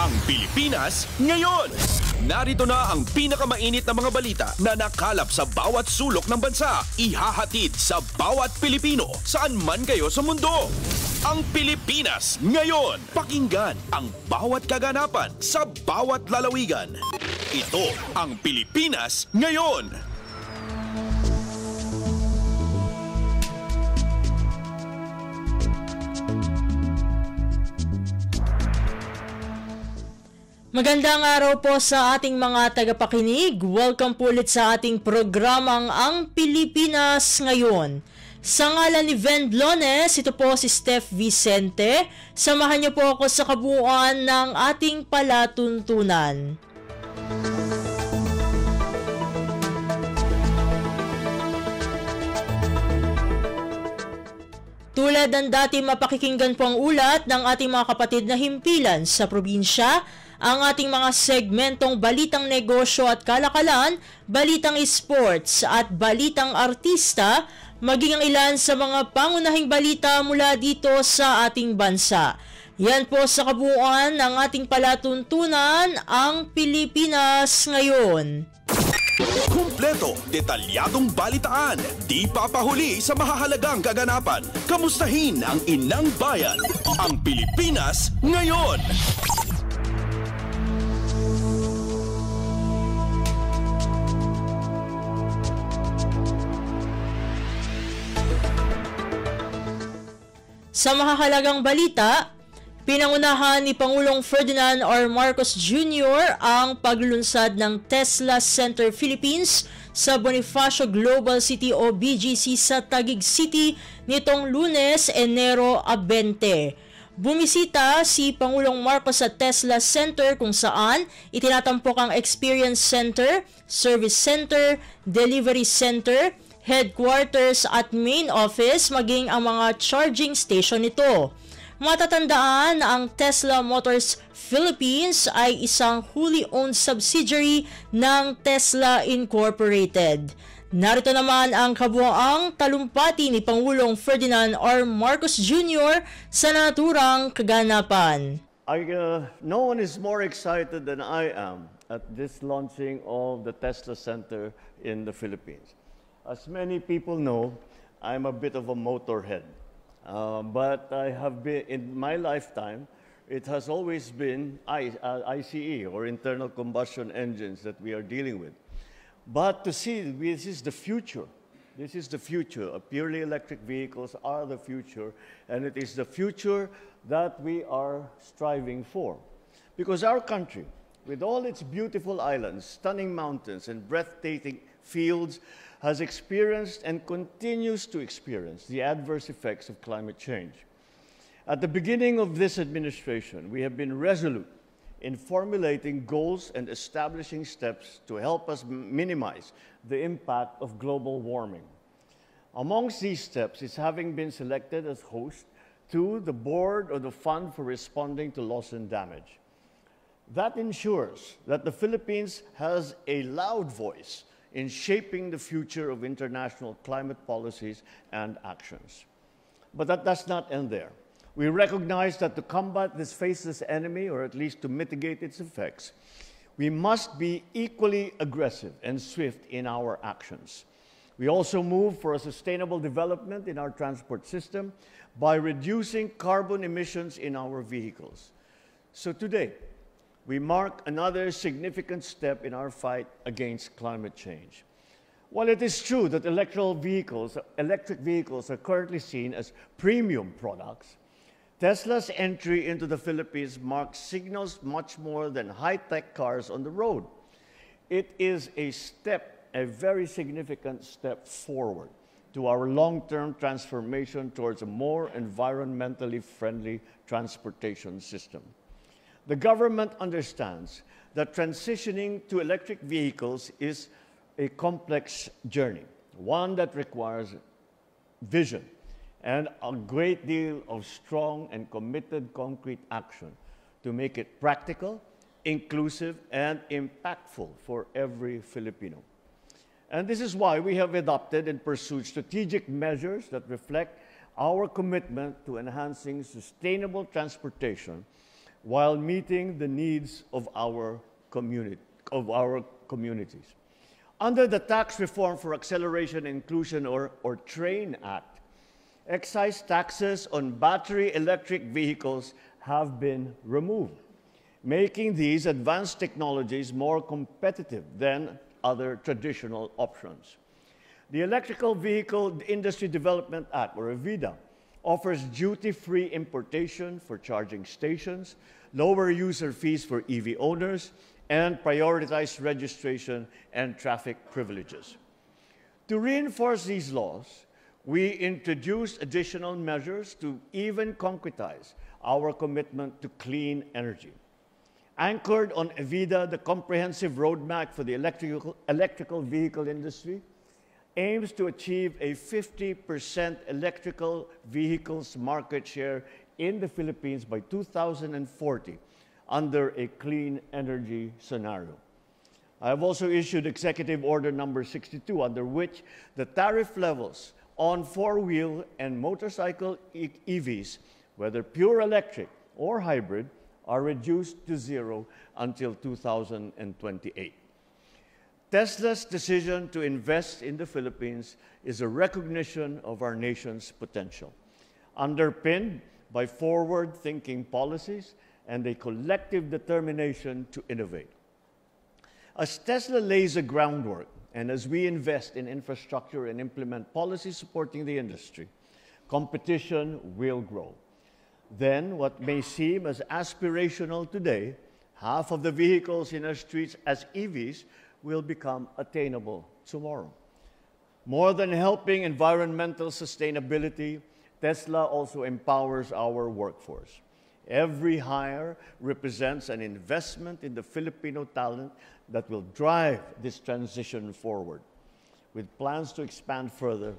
Ang Pilipinas ngayon. Narito na ang pinakamainit na mga balita na nakalap sa bawat sulok ng bansa. Ihahatid sa bawat Pilipino saan man kayo sa mundo. Ang Pilipinas ngayon. Pakinggan ang bawat kaganapan sa bawat lalawigan. Ito ang Pilipinas ngayon. Magandang araw po sa ating mga tagapakinig. Welcome po ulit sa ating programang Ang Pilipinas Ngayon. Sa ngalan ni Ven Lones, ito po si Steph Vicente. Samahan niyo po ako sa kabuuan ng ating palatuntunan. Tulad ng dati mapakikinggan po ang ulat ng ating mga kapatid na himpilan sa probinsya, ang ating mga segmentong balitang negosyo at kalakalan, balitang sports at balitang artista, maging ang ilan sa mga pangunahing balita mula dito sa ating bansa. Yan po sa kabuuan ng ating palatuntunan, ang Pilipinas Ngayon. Kumpleto, detalyadong balitaan, di papahuli sa mahahalagang kaganapan. Kamustahin ang inang bayan, ang Pilipinas Ngayon. Sa mahahalagang balita, pinangunahan ni Pangulong Ferdinand R. Marcos Jr. ang paglulunsad ng Tesla Center Philippines sa Bonifacio Global City o BGC sa Taguig City nitong Lunes, Enero 20. Bumisita si Pangulong Marcos sa Tesla Center kung saan itinatampok ang Experience Center, Service Center, Delivery Center, headquarters at main office maging ang mga charging station nito. Matatandaan na ang Tesla Motors Philippines ay isang wholly owned subsidiary ng Tesla Incorporated. Narito naman ang kabuoang talumpati ni Pangulong Ferdinand R. Marcos Jr. sa naturang kaganapan. No one is more excited than I am at this launching of the Tesla Center in the Philippines. As many people know, I'm a bit of a motorhead. But I have been, in my lifetime, it has always been ICE, or internal combustion engines, that we are dealing with. But to see, this is the future. This is the future. Purely electric vehicles are the future, and it is the future that we are striving for. Because our country, with all its beautiful islands, stunning mountains, and breathtaking fields, has experienced and continues to experience the adverse effects of climate change. At the beginning of this administration, we have been resolute in formulating goals and establishing steps to help us minimize the impact of global warming. Amongst these steps is having been selected as host to the board of the Fund for Responding to Loss and Damage. That ensures that the Philippines has a loud voice in shaping the future of international climate policies and actions. But that does not end there. We recognize that to combat this faceless enemy, or at least to mitigate its effects, we must be equally aggressive and swift in our actions. We also move for a sustainable development in our transport system by reducing carbon emissions in our vehicles. So today, we mark another significant step in our fight against climate change. While it is true that electric vehicles are currently seen as premium products, Tesla's entry into the Philippines marks signals much more than high-tech cars on the road. It is a very significant step forward to our long-term transformation towards a more environmentally friendly transportation system. The government understands that transitioning to electric vehicles is a complex journey, one that requires vision and a great deal of strong and committed concrete action to make it practical, inclusive, and impactful for every Filipino. And this is why we have adopted and pursued strategic measures that reflect our commitment to enhancing sustainable transportation while meeting the needs of our communities. Under the Tax Reform for Acceleration and Inclusion, or TRAIN Act, excise taxes on battery electric vehicles have been removed, making these advanced technologies more competitive than other traditional options. The Electrical Vehicle Industry Development Act, or EVIDA, offers duty-free importation for charging stations, lower user fees for EV owners, and prioritized registration and traffic privileges. To reinforce these laws, we introduced additional measures to even concretize our commitment to clean energy. Anchored on EVIDA, the comprehensive roadmap for the electrical vehicle industry aims to achieve a 50% electrical vehicles market share in the Philippines by 2040 under a clean energy scenario. I have also issued Executive Order number 62, under which the tariff levels on four-wheel and motorcycle EVs, whether pure electric or hybrid, are reduced to zero until 2028. Tesla's decision to invest in the Philippines is a recognition of our nation's potential, underpinned by forward-thinking policies and a collective determination to innovate. As Tesla lays the groundwork and as we invest in infrastructure and implement policies supporting the industry, competition will grow. Then what may seem as aspirational today, half of the vehicles in our streets as EVs, will become attainable tomorrow. More than helping environmental sustainability, Tesla also empowers our workforce. Every hire represents an investment in the Filipino talent that will drive this transition forward. With plans to expand further,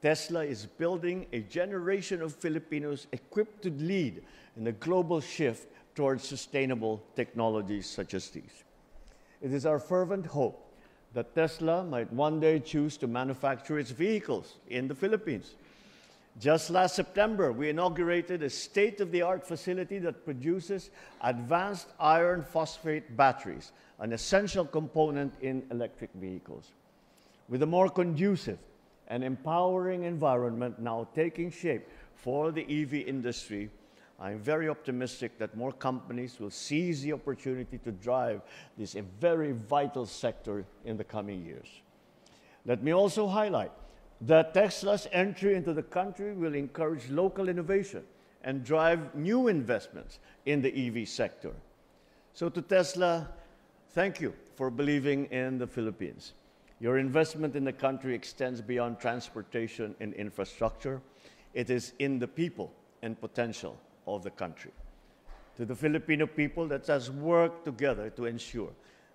Tesla is building a generation of Filipinos equipped to lead in the global shift towards sustainable technologies such as these. It is our fervent hope that Tesla might one day choose to manufacture its vehicles in the Philippines. Just last September, we inaugurated a state-of-the-art facility that produces advanced iron phosphate batteries, an essential component in electric vehicles. With a more conducive and empowering environment now taking shape for the EV industry, I'm very optimistic that more companies will seize the opportunity to drive this very vital sector in the coming years. Let me also highlight that Tesla's entry into the country will encourage local innovation and drive new investments in the EV sector. So to Tesla, thank you for believing in the Philippines. Your investment in the country extends beyond transportation and infrastructure. It is in the people and potential of the country. To the Filipino people, let us work together to ensure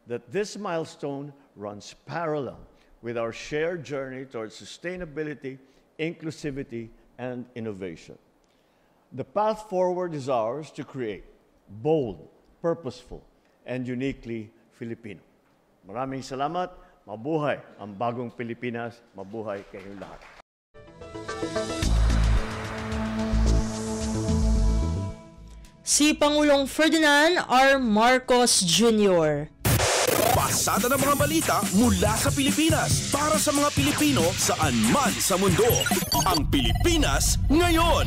that this milestone runs parallel with our shared journey towards sustainability, inclusivity, and innovation. The path forward is ours to create bold, purposeful, and uniquely Filipino. Maraming salamat. Mabuhay ang bagong Pilipinas. Mabuhay kayong lahat. Si Pangulong Ferdinand R. Marcos Jr. Pasada ng mga balita mula sa Pilipinas para sa mga Pilipino saan man sa mundo. Ang Pilipinas Ngayon.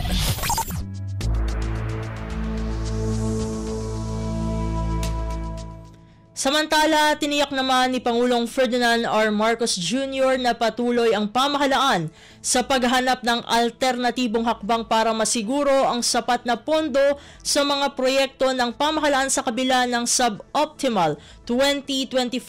Samantala, tiniyak naman ni Pangulong Ferdinand R. Marcos Jr. na patuloy ang pamahalaan sa paghahanap ng alternatibong hakbang para masiguro ang sapat na pondo sa mga proyekto ng pamahalaan sa kabila ng suboptimal 2025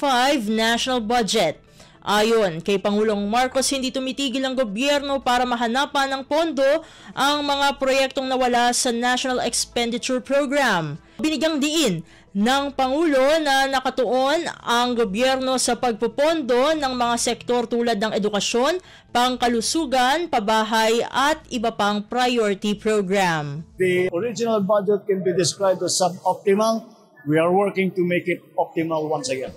national budget. Ayon kay Pangulong Marcos, hindi tumitigil ang gobyerno para mahanapan ng pondo ang mga proyektong nawala sa National Expenditure Program. Binigyang diin ng Pangulo na nakatuon ang gobyerno sa pagpopondo ng mga sektor tulad ng edukasyon, pangkalusugan, pabahay at iba pang priority program. The original budget can be described as suboptimal. We are working to make it optimal once again.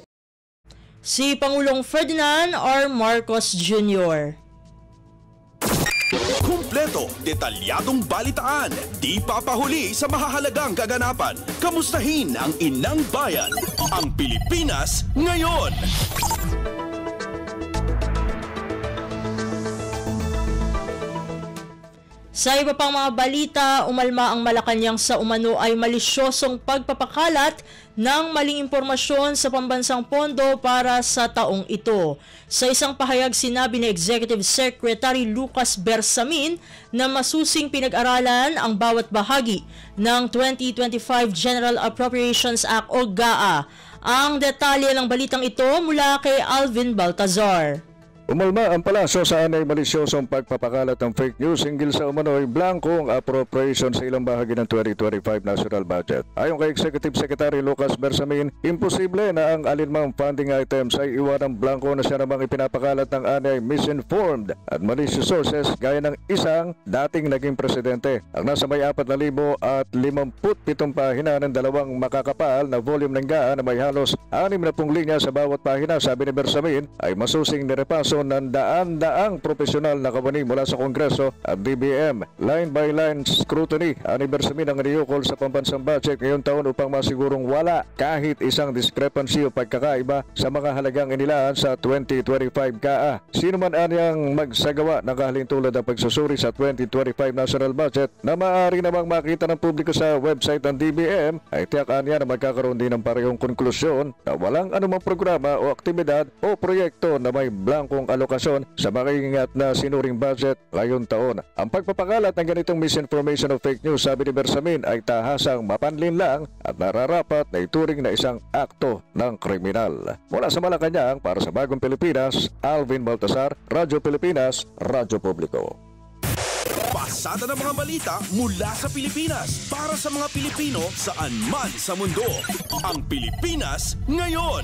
Si Pangulong Ferdinand R. Marcos Jr. Kumpleto, detalyadong balitaan, di papahuli sa mahahalagang kaganapan. Kamustahin ang inang bayan, ang Pilipinas ngayon. Sa iba pang mga balita, umalma ang Malacanang sa umano ay malisyosong pagpapakalat ng maling impormasyon sa pambansang pondo para sa taong ito. Sa isang pahayag, sinabi ni Executive Secretary Lucas Bersamin na masusing pinag-aralan ang bawat bahagi ng 2025 General Appropriations Act o GAA. Ang detalye ng balitang ito mula kay Alvin Baltazar. Umalma ang palasyo sa anay malisyosong pagpapakalat ng fake news hinggil sa umano'y blankong appropriation sa ilang bahagi ng 2025 national budget. Ayon kay Executive Secretary Lucas Bersamin, imposible na ang alinmang funding items ay iwanang blanko na siya namang ipinapakalat ng anay misinformed at malicious sources gaya ng isang dating naging presidente. Ang nasa may 4,057 pahina ng dalawang makakapal na volume ng GAA na may halos 60 linya sa bawat pahina, sabi ni Bersamin, ay masusing nirepaso ng daan-daang profesional na kawani mula sa Kongreso at DBM. Line by line scrutiny ang Bersamin ang iniyukol sa pambansang budget ngayong taon upang masigurong wala kahit isang discrepancy o pagkakaiba sa mga halagang inilaan sa 2025 GAA. Sino man anyang magsagawa ng kahalintulad ng pagsusuri sa 2025 national budget na maaari namang makita ng publiko sa website ng DBM ay tiyakan niya na magkakaroon din ng parehong konklusyon na walang anumang programa o aktibidad o proyekto na may blankong alokasyon sa makaingat na sinuring budget ngayong taon. Ang pagpapakalat ng ganitong misinformation o fake news, sabi ni Bersamin, ay tahasang mapanlin lang at nararapat na ituring na isang akto ng kriminal. Mula sa Malacanang, para sa Bagong Pilipinas, Alvin Baltazar, Radyo Pilipinas, Radyo Publiko. Pasada ng mga balita mula sa Pilipinas para sa mga Pilipino saan man sa mundo. Ang Pilipinas ngayon.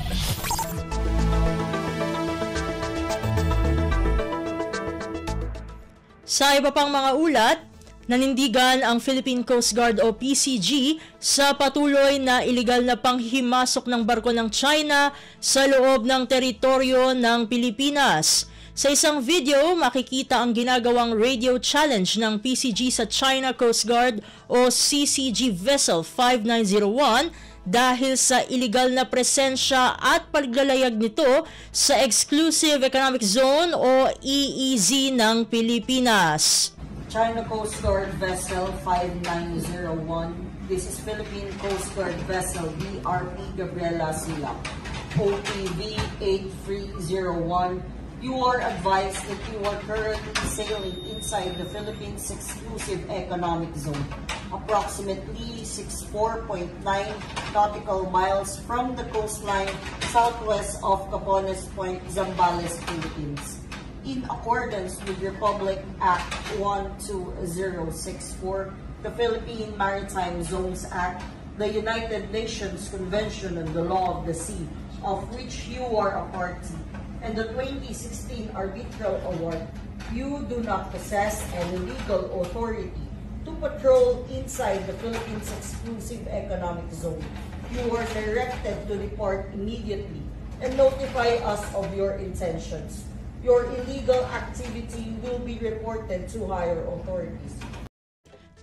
Sa iba pang mga ulat, nanindigan ang Philippine Coast Guard o PCG sa patuloy na iligal na panghihimasok ng barko ng China sa loob ng teritoryo ng Pilipinas. Sa isang video, makikita ang ginagawang radio challenge ng PCG sa China Coast Guard o CCG Vessel 5901 dahil sa iligal na presensya at paglalayag nito sa Exclusive Economic Zone o EEZ ng Pilipinas. China Coast Guard Vessel 5901. This is Philippine Coast Guard Vessel BRP Gabriela Silak, OPV 8301. You are advised that you are currently sailing inside the Philippines Exclusive Economic Zone, approximately 64.9 nautical miles from the coastline southwest of Capones Point, Zambales, Philippines. In accordance with Republic Act 12064, the Philippine Maritime Zones Act, the United Nations Convention on the Law of the Sea, of which you are a party, and the 2016 Arbitral Award, you do not possess any legal authority to patrol inside the Philippines Exclusive Economic Zone. You are directed to report immediately and notify us of your intentions. Your illegal activity will be reported to higher authorities.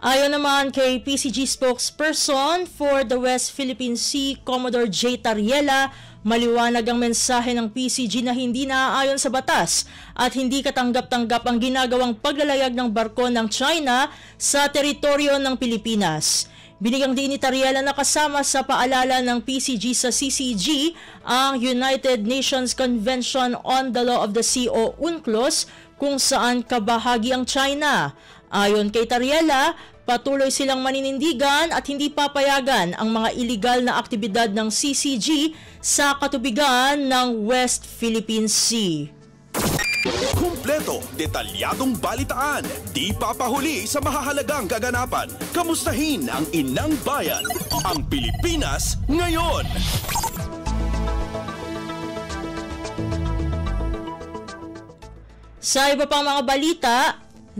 Ayon naman kay PCG spokesperson for the West Philippine Sea, Commodore J. Tariela, maliwanag ang mensahe ng PCG na hindi naaayon sa batas at hindi katanggap-tanggap ang ginagawang paglalayag ng barko ng China sa teritoryo ng Pilipinas. Binigyang diin ni Tariela na kasama sa paalala ng PCG sa CCG ang United Nations Convention on the Law of the Sea o UNCLOS kung saan kabahagi ang China. Ayon kay Tariela, patuloy silang maninindigan at hindi papayagan ang mga iligal na aktibidad ng CCG sa katubigan ng West Philippine Sea. Kumpleto, detalyadong balitaan, di papahuli sa mahahalagang kaganapan. Kamustahin ang inang bayan, ang Pilipinas ngayon. Sa iba pang mga balita,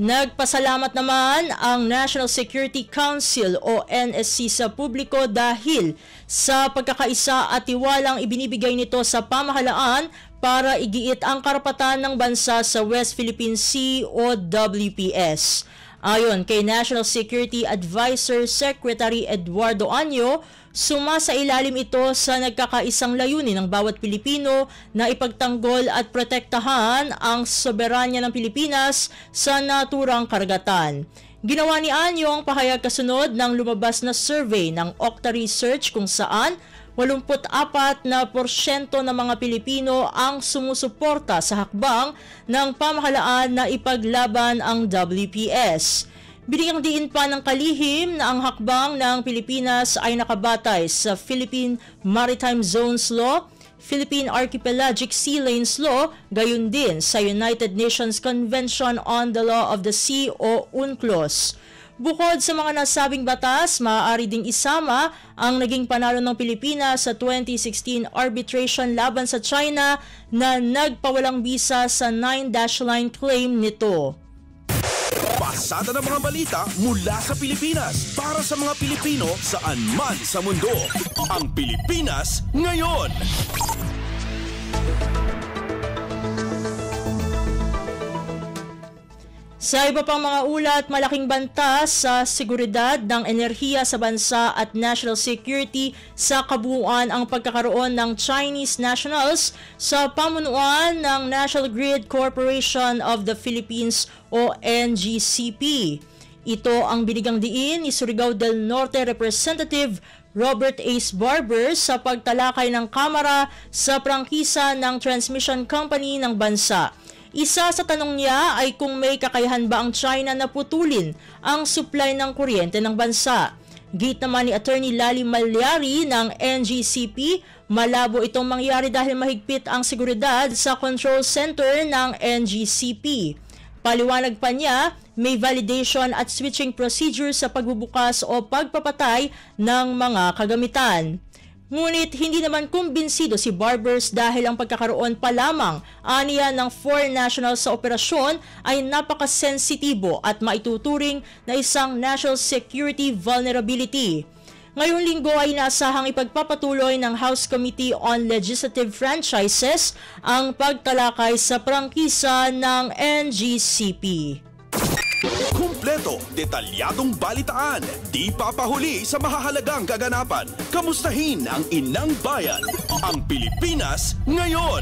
nagpasalamat naman ang National Security Council o NSC sa publiko dahil sa pagkakaisa at tiwalang ibinibigay nito sa pamahalaan para igiit ang karapatan ng bansa sa West Philippine Sea o WPS. Ayon kay National Security Advisor Secretary Eduardo Anyo, sumasailalim ito sa nagkakaisang layunin ng bawat Pilipino na ipagtanggol at protektahan ang soberanya ng Pilipinas sa naturang karagatan. Ginawa ni Anyo ang pahayag kasunod ng lumabas na survey ng Okta Research kung saan 84% ng mga Pilipino ang sumusuporta sa hakbang ng pamahalaan na ipaglaban ang WPS. Binigyang diin pa ng kalihim na ang hakbang ng Pilipinas ay nakabatay sa Philippine Maritime Zones Law, Philippine Archipelagic Sea Lanes Law, gayon din sa United Nations Convention on the Law of the Sea o UNCLOS. Bukod sa mga nasabing batas, maaari ding isama ang naging panalo ng Pilipinas sa 2016 arbitration laban sa China na nagpawalang bisa sa 9-line claim nito. Pasada ng mga balita mula sa Pilipinas para sa mga Pilipino saan man sa mundo. Ang Pilipinas ngayon. Sa iba pang mga ulat, malaking banta sa seguridad ng enerhiya sa bansa at national security sa kabuuan ang pagkakaroon ng Chinese nationals sa pamunuan ng National Grid Corporation of the Philippines o NGCP. Ito ang binigyang diin ni Surigao del Norte Representative Robert Ace Barber sa pagtalakay ng Kamara sa prangkisa ng transmission company ng bansa. Isa sa tanong niya ay kung may kakayahan ba ang China na putulin ang supply ng kuryente ng bansa. Git naman ni Attorney Lali Malyari ng NGCP, malabo itong mangyari dahil mahigpit ang seguridad sa control center ng NGCP. Paliwanag pa niya, may validation at switching procedure sa pagbubukas o pagpapatay ng mga kagamitan. Ngunit hindi naman kumbinsido si Barbers dahil ang pagkakaroon pa lamang aniya ng 4 nationals sa operasyon ay napakasensitibo at maituturing na isang national security vulnerability. Ngayong linggo ay inaasahang ipagpapatuloy ng House Committee on Legislative Franchises ang pagtalakay sa prangkisa ng NGCP. Kumpleto, detalyadong balitaan, di papahuli sa mahahalagang kaganapan. Kamustahin ang inang bayan, ang Pilipinas ngayon.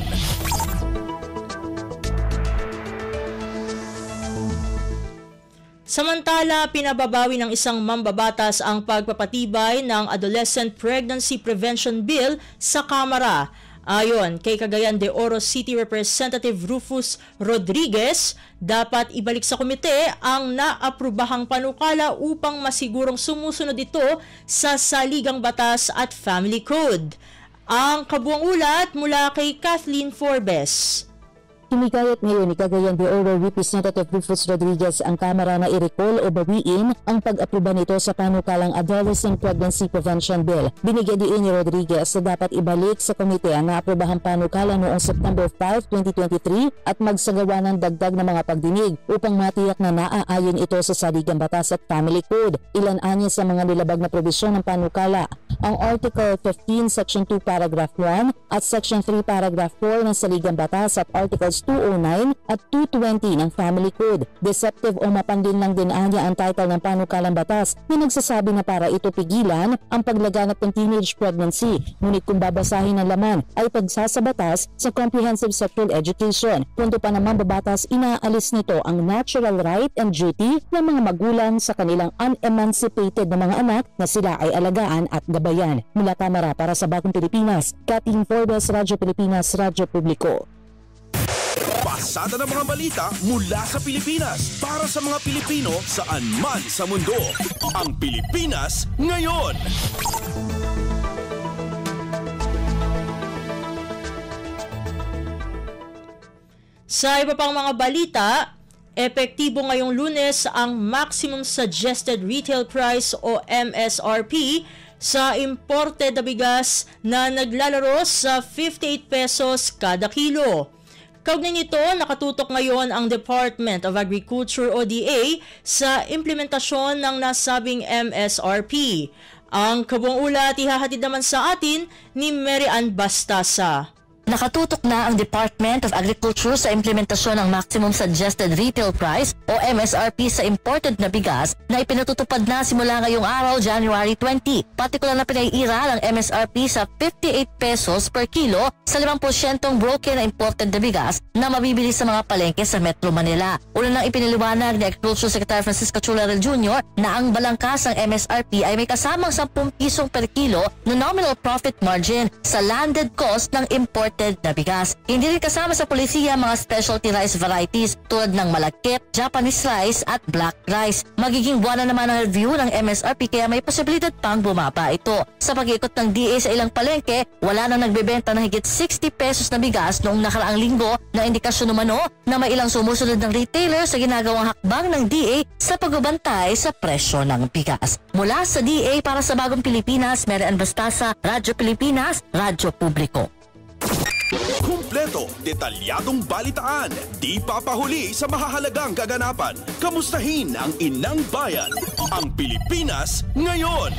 Samantala, pinababawi ng isang mambabatas ang pagpapatibay ng Adolescent Pregnancy Prevention Bill sa Kamara. Ayon kay Cagayan de Oro City Representative Rufus Rodriguez, dapat ibalik sa komite ang naaprubahang panukala upang masigurong sumusunod ito sa saligang batas at family code. Ang kabuang ulat mula kay Kathleen Forbes. Hinigayat ngayon ni Cagayan de Oro Representative Rufus Rodriguez ang Kamara na i-recall o bawiin ang pag-aproba nito sa panukalang Adolescent Pregnancy Prevention Bill. Binigyan din ni Rodriguez na dapat ibalik sa komite ang naaprobahang panukala noong September 5, 2023 at magsagawa ng dagdag na mga pagdinig upang matiyak na naaayon ito sa saligang batas at family code. Ilan anya sa mga nilabag na probisyon ng panukala: ang Article 15 Section 2 Paragraph 1 at Section 3 Paragraph 4 ng saligang batas at Articles 209 at 220 ng Family Code. Deceptive o mapandin lang din anya ang title ng panukalang batas na nagsasabi na para ito pigilan ang paglaganap ng teenage pregnancy. Ngunit kung babasahin ang laman ay pagsasabatas sa comprehensive sexual education. Punto pa naman babatas, inaalis nito ang natural right and duty ng mga magulang sa kanilang unemancipated na mga anak na sila ay alagaan at gabayan. Mula Kamara para sa Bagong Pilipinas, Kathleen Forbes, Radyo Pilipinas, Radyo Publiko. Pasada ng mga balita mula sa Pilipinas para sa mga Pilipino saan man sa mundo. Ang Pilipinas ngayon. Sa iba pang mga balita, epektibo ngayong Lunes ang Maximum Suggested Retail Price o MSRP sa imported na bigas na naglalaro sa 58 pesos kada kilo. Kaugnay nito, nakatutok ngayon ang Department of Agriculture o DA sa implementasyon ng nasabing MSRP. Ang kabuang ulat ihahatid naman sa atin ni Mary Ann Bastasa. nakatutok na ang Department of Agriculture sa implementasyon ng Maximum Suggested Retail Price o MSRP sa imported na bigas na ipinatutupad na simula ngayong araw, January 20. Partikular na pinaiira ang MSRP sa 58 pesos per kilo sa 5% broken na imported na bigas na mabibili sa mga palengke sa Metro Manila. Una nang ipinaliwanag ni Agriculture Secretary Francisco Chularal Jr. na ang balangkas ng MSRP ay may kasamang 10 pisong per kilo na nominal profit margin sa landed cost ng imported na bigas. Hindi rin kasama sa polisiya mga specialty rice varieties tulad ng malagkit, Japanese rice at black rice. Magiging buwan na naman ang review ng MSRP kaya may posibilidad pang bumaba ito. Sa pag-ikot ng DA sa ilang palengke, wala nang nagbebenta ng higit 60 pesos na bigas noong nakaraang linggo na indikasyon umano na may ilang sumusunod ng retailer sa ginagawang hakbang ng DA sa pagbabantay sa presyo ng bigas. Mula sa DA para sa Bagong Pilipinas, Mary Ann Bastasa, Radyo Pilipinas, Radyo Publiko. Kumpleto, detalyadong balitaan, di papahuli sa mahahalagang kaganapan. Kamustahin ang inang bayan, ang Pilipinas ngayon.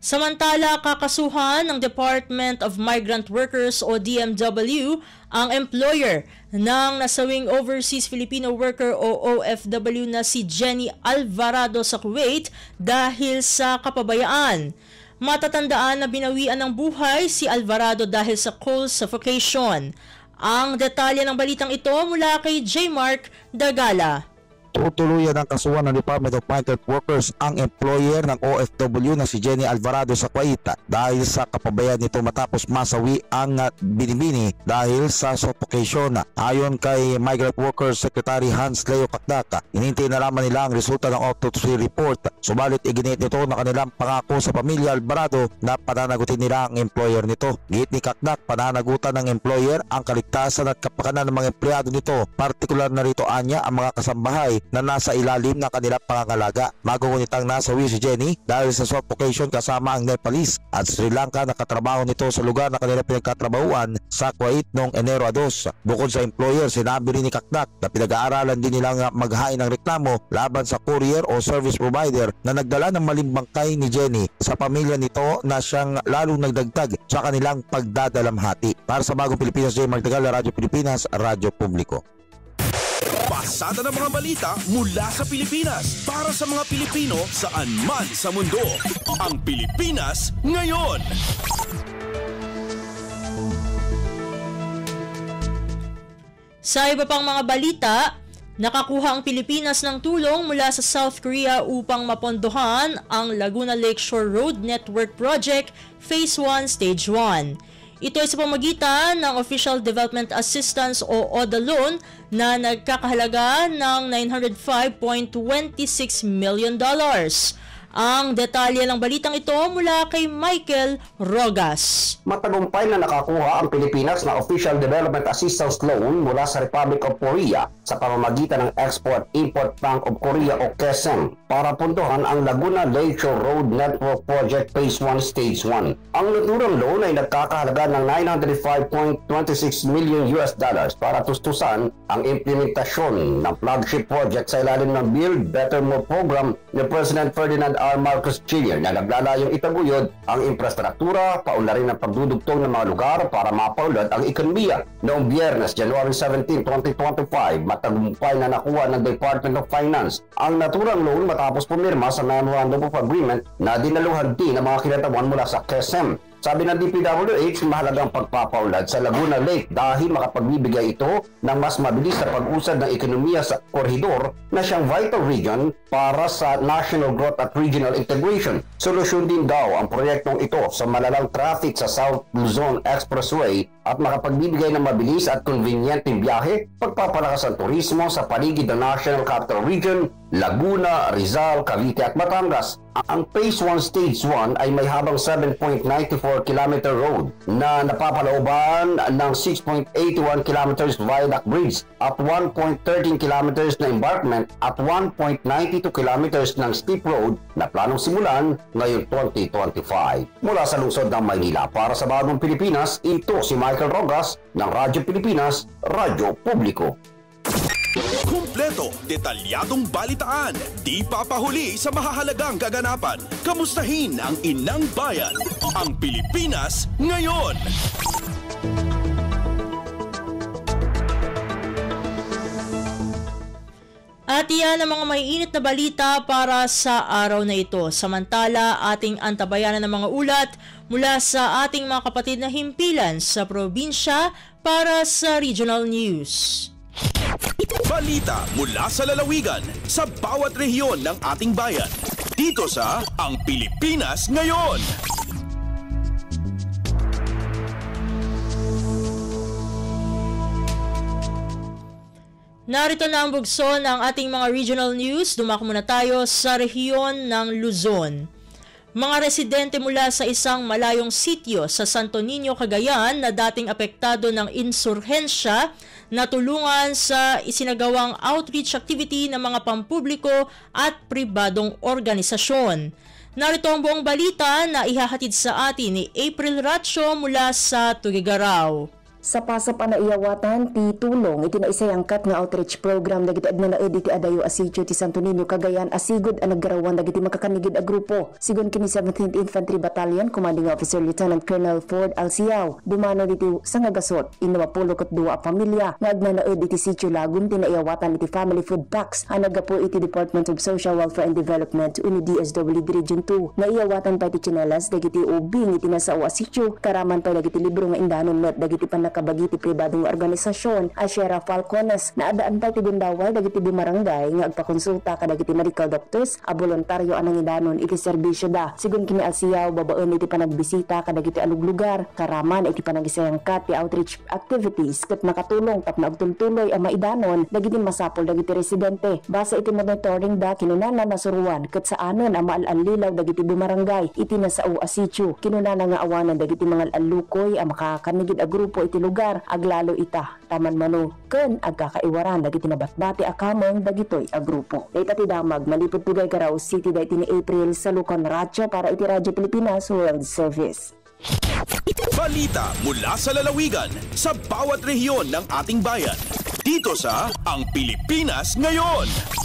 Samantala, kakasuhan ng Department of Migrant Workers o DMW ang employer ng nasawing overseas Filipino worker o OFW na si Jenny Alvarado sa Kuwait dahil sa kapabayaan. Matatandaan na binawian ng buhay si Alvarado dahil sa coal suffocation. Ang detalye ng balitang ito mula kay J. Mark Dagala. Tutuluyan ng kasuhan ng Department of Migrant Workers ang employer ng OFW na si Jenny Alvarado sa Kuwait dahil sa kapabayaan nito matapos masawi ang binibini dahil sa suffocation. Ayon kay Migrant Workers Secretary Hans Leo Kakdak, hinintay na lamang nila ang resulta ng autopsy report. Subalit iginit nito na kanilang pangako sa pamilya Alvarado na pananagutin nila ang employer nito. Git ni Kakdak, pananagutan ng employer ang kaligtasan at kapakanan ng mga empleyado nito, partikular na rito anya ang mga kasambahay na nasa ilalim ng kanilang pangangalaga. Magungunitang nasawi si Jenny dahil sa suffocation kasama ang Nepalese at Sri Lanka na katrabaho nito sa lugar na kanilang pinagkatrabahuan sa Kuwait noong Enero 2. Bukod sa employer, sinabi rin ni Kakdak na pinag-aaralan din nilang maghain ng reklamo laban sa courier o service provider na nagdala ng maling bangkay ni Jenny sa pamilya nito na siyang lalong nagdagdag sa kanilang pagdadalamhati. Para sa Bagong Pilipinas, J. Mark Dagala, Radyo Pilipinas, Radyo Publiko. Pasada ng mga balita mula sa Pilipinas para sa mga Pilipino saan man sa mundo. Ang Pilipinas ngayon. Sa iba pang mga balita, nakakuha ang Pilipinas ng tulong mula sa South Korea upang mapondohan ang Laguna Lakeshore Road Network Project Phase 1 Stage 1. Ito ay sa pamagitan ng Official Development Assistance o ODA loan na nagkakahalaga ng $905.26 million. Ang detalye ng balitang ito mula kay Michael Rogas. Matagumpay na nakakuha ang Pilipinas na Official Development Assistance Loan mula sa Republic of Korea sa pamamagitan ng Export-Import Bank of Korea o QESM para puntuhan ang Laguna Lakeshore Road Network Project Phase 1 Stage 1. Ang naturang loan ay nagkakahalaga ng $905.26 million para tustusan ang implementasyon ng flagship project sa ilalim ng Build Better More program ni President Ferdinand R. Marcos Jr. na naglalayong itaguyod ang infrastruktura, paunlarin ang pagdudugtong ng mga lugar para mapaulad ang ekonomiya. Noong Biyernes, January 17, 2025, matagumpay na nakuha ng Department of Finance ang naturang loan matapos pumirma sa Memorandum of Agreement na dinaluhan din ng mga kinatawan mula sa QESM. Sabi ng DPWH, mahalagang pagpapaulad sa Laguna Lake dahil makapagbibigay ito ng mas mabilis na pag-usad ng ekonomiya sa koridor na siyang vital region para sa national growth at regional integration. Solusyon din daw ang proyektong ito sa malalang traffic sa South Luzon Expressway at makapagbibigay ng mabilis at konbinyenteng biyahe, pagpapalakas ang turismo sa paligid ng National Capital Region, Laguna, Rizal, Cavite at Batangas. Ang Phase 1 Stage 1 ay may habang 7.94 km road na napapalooban ng 6.81 km viaduct bridge at 1.13 km na embankment at 1.92 km ng steep road na planong simulan ngayong 2025. Mula sa lungsod ng Maynila, para sa Bagong Pilipinas, ito si Michael Rogas ng Radyo Pilipinas, Radyo Publiko. Kumpleto, detalyadong balitaan, di papahuli sa mahahalagang kaganapan. Kamustahin ang inang bayan, ang Pilipinas ngayon. At iyan ang mga maiinit na balita para sa araw na ito. Samantala, ating antabayanan ng mga ulat mula sa ating mga kapatid na himpilan sa probinsya para sa Regional News. Balita mula sa lalawigan sa bawat rehiyon ng ating bayan. Dito sa Ang Pilipinas Ngayon. Narito na ang bugso ng ating mga regional news. Dumako muna tayo sa rehiyon ng Luzon. Mga residente mula sa isang malayong sitio sa Santo Niño, Cagayan na dating apektado ng insurhensya natulungan sa isinagawang outreach activity ng mga pampubliko at pribadong organisasyon. Narito ang buong balita na ihahatid sa atin ni April Ratio mula sa Tuguegarao. Sa pasap na iyawatan ti tulong iti naisayangkat nga outreach program dagiti adnanaed iti adayo a sitio ti Santo Niño, Cagayan asigod a naggarawan dagiti makakanigid a grupo. Sigon kini 17th Infantry Battalion Commanding Officer Lieutenant Colonel Ford Alciao dumano diti sangagasot inawapulokot duwa a pamilya nga adnanaed iti sitio Lagun ti naiyawatan iti family food packs ang nagapo iti Department of Social Welfare and Development uni DSWD Region 2. Naiyawatan pa iti chinelas dagiti ubing iti nasao a sitio karaman pa dagiti libro nga indanon met dagiti kabagiti pribadong organisasyon a Sierra Falcones na adaan pa ti Bundawal dagiti bumarangay nga agpakonsulta kadagiti medical doctors a voluntaryo anang idanon iti serbisyo da. Sigun kini Alciao babaen iti panagbisita kadagiti alug lugar karaman iti panagisayangkat ti outreach activities ket makatulong tapno agtultuloy a maidanon dagiti masapol dagiti residente. Basa iti monitoring da kinunana nasuruan ket saanen a maalanlilaw dagiti bumarangay iti nasao a sitio kinunana nga awanan dagiti mga alukoy a makakanigid a grupo iti lugar aglalo ita taman mano ken agkakaiwaran dagiti nabatbati akamong dagitoy a grupo. Dayta ti damag malipod Tuguegarao City dayta ni April sa Lucon Radyo para iti Radyo Pilipinas World Service. Balita mula sa lalawigan sa bawat rehiyon ng ating bayan. Dito sa Ang Pilipinas Ngayon.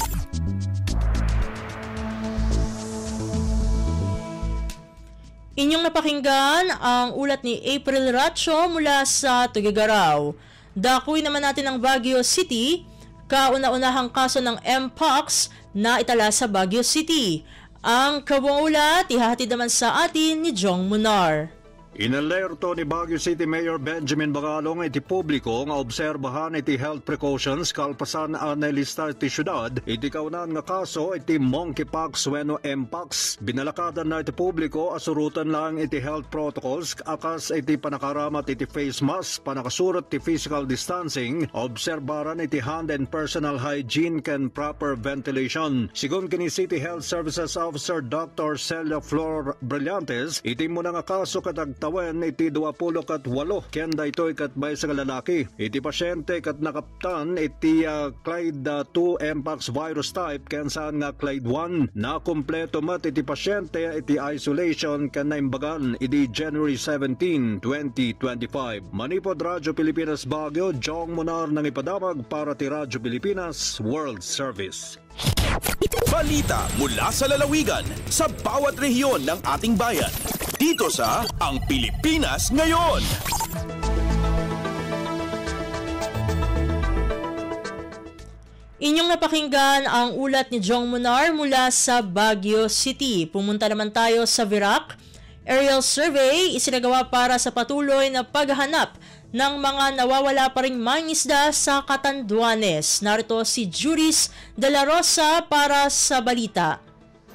Inyong napakinggan ang ulat ni April Ratio mula sa Tuguegarao. Dakuy naman natin ang Baguio City, kauna-unahang kaso ng Mpox na itala sa Baguio City. Ang kabuang ulat ihahatid naman sa atin ni Jong Munar. Inalerto ni Baguio City Mayor Benjamin Bagalong iti publiko nga obserbahan iti health precautions kalpasan anilista iti syudad iti kaunan nga kaso iti monkeypox wenno Mpox. Binalakadan na iti publiko asurutan lang iti health protocols akas iti panakaramat iti face mask, panakasurot iti physical distancing, obserbaran iti hand and personal hygiene ken proper ventilation. Sigun kini City Health Services Officer Dr. Celia Flor Brillantes iti muna nga kaso katag tawen iti 28 ken daytoy kat bay sa lalaki. Iti pasyente kat nakaptan iti Clade 2 Mpox virus type ken saan nga Clade 1 na kumpleto mat iti pasyente iti isolation ken naimbagan iti January 17, 2025. Manipod Radyo Pilipinas Baguio, Jong Munar nang ipadamag para ti Radyo Pilipinas World Service. Balita mula sa lalawigan sa bawat rehiyon ng ating bayan. Dito sa Ang Pilipinas Ngayon. Inyong napakinggan ang ulat ni Jong Munar mula sa Baguio City. Pumunta naman tayo sa Virac. Aerial survey isinagawa para sa patuloy na paghahanap ng mga nawawala pa ring mangisda sa Catanduanes. Narito si Juris de la Rosa para sa balita.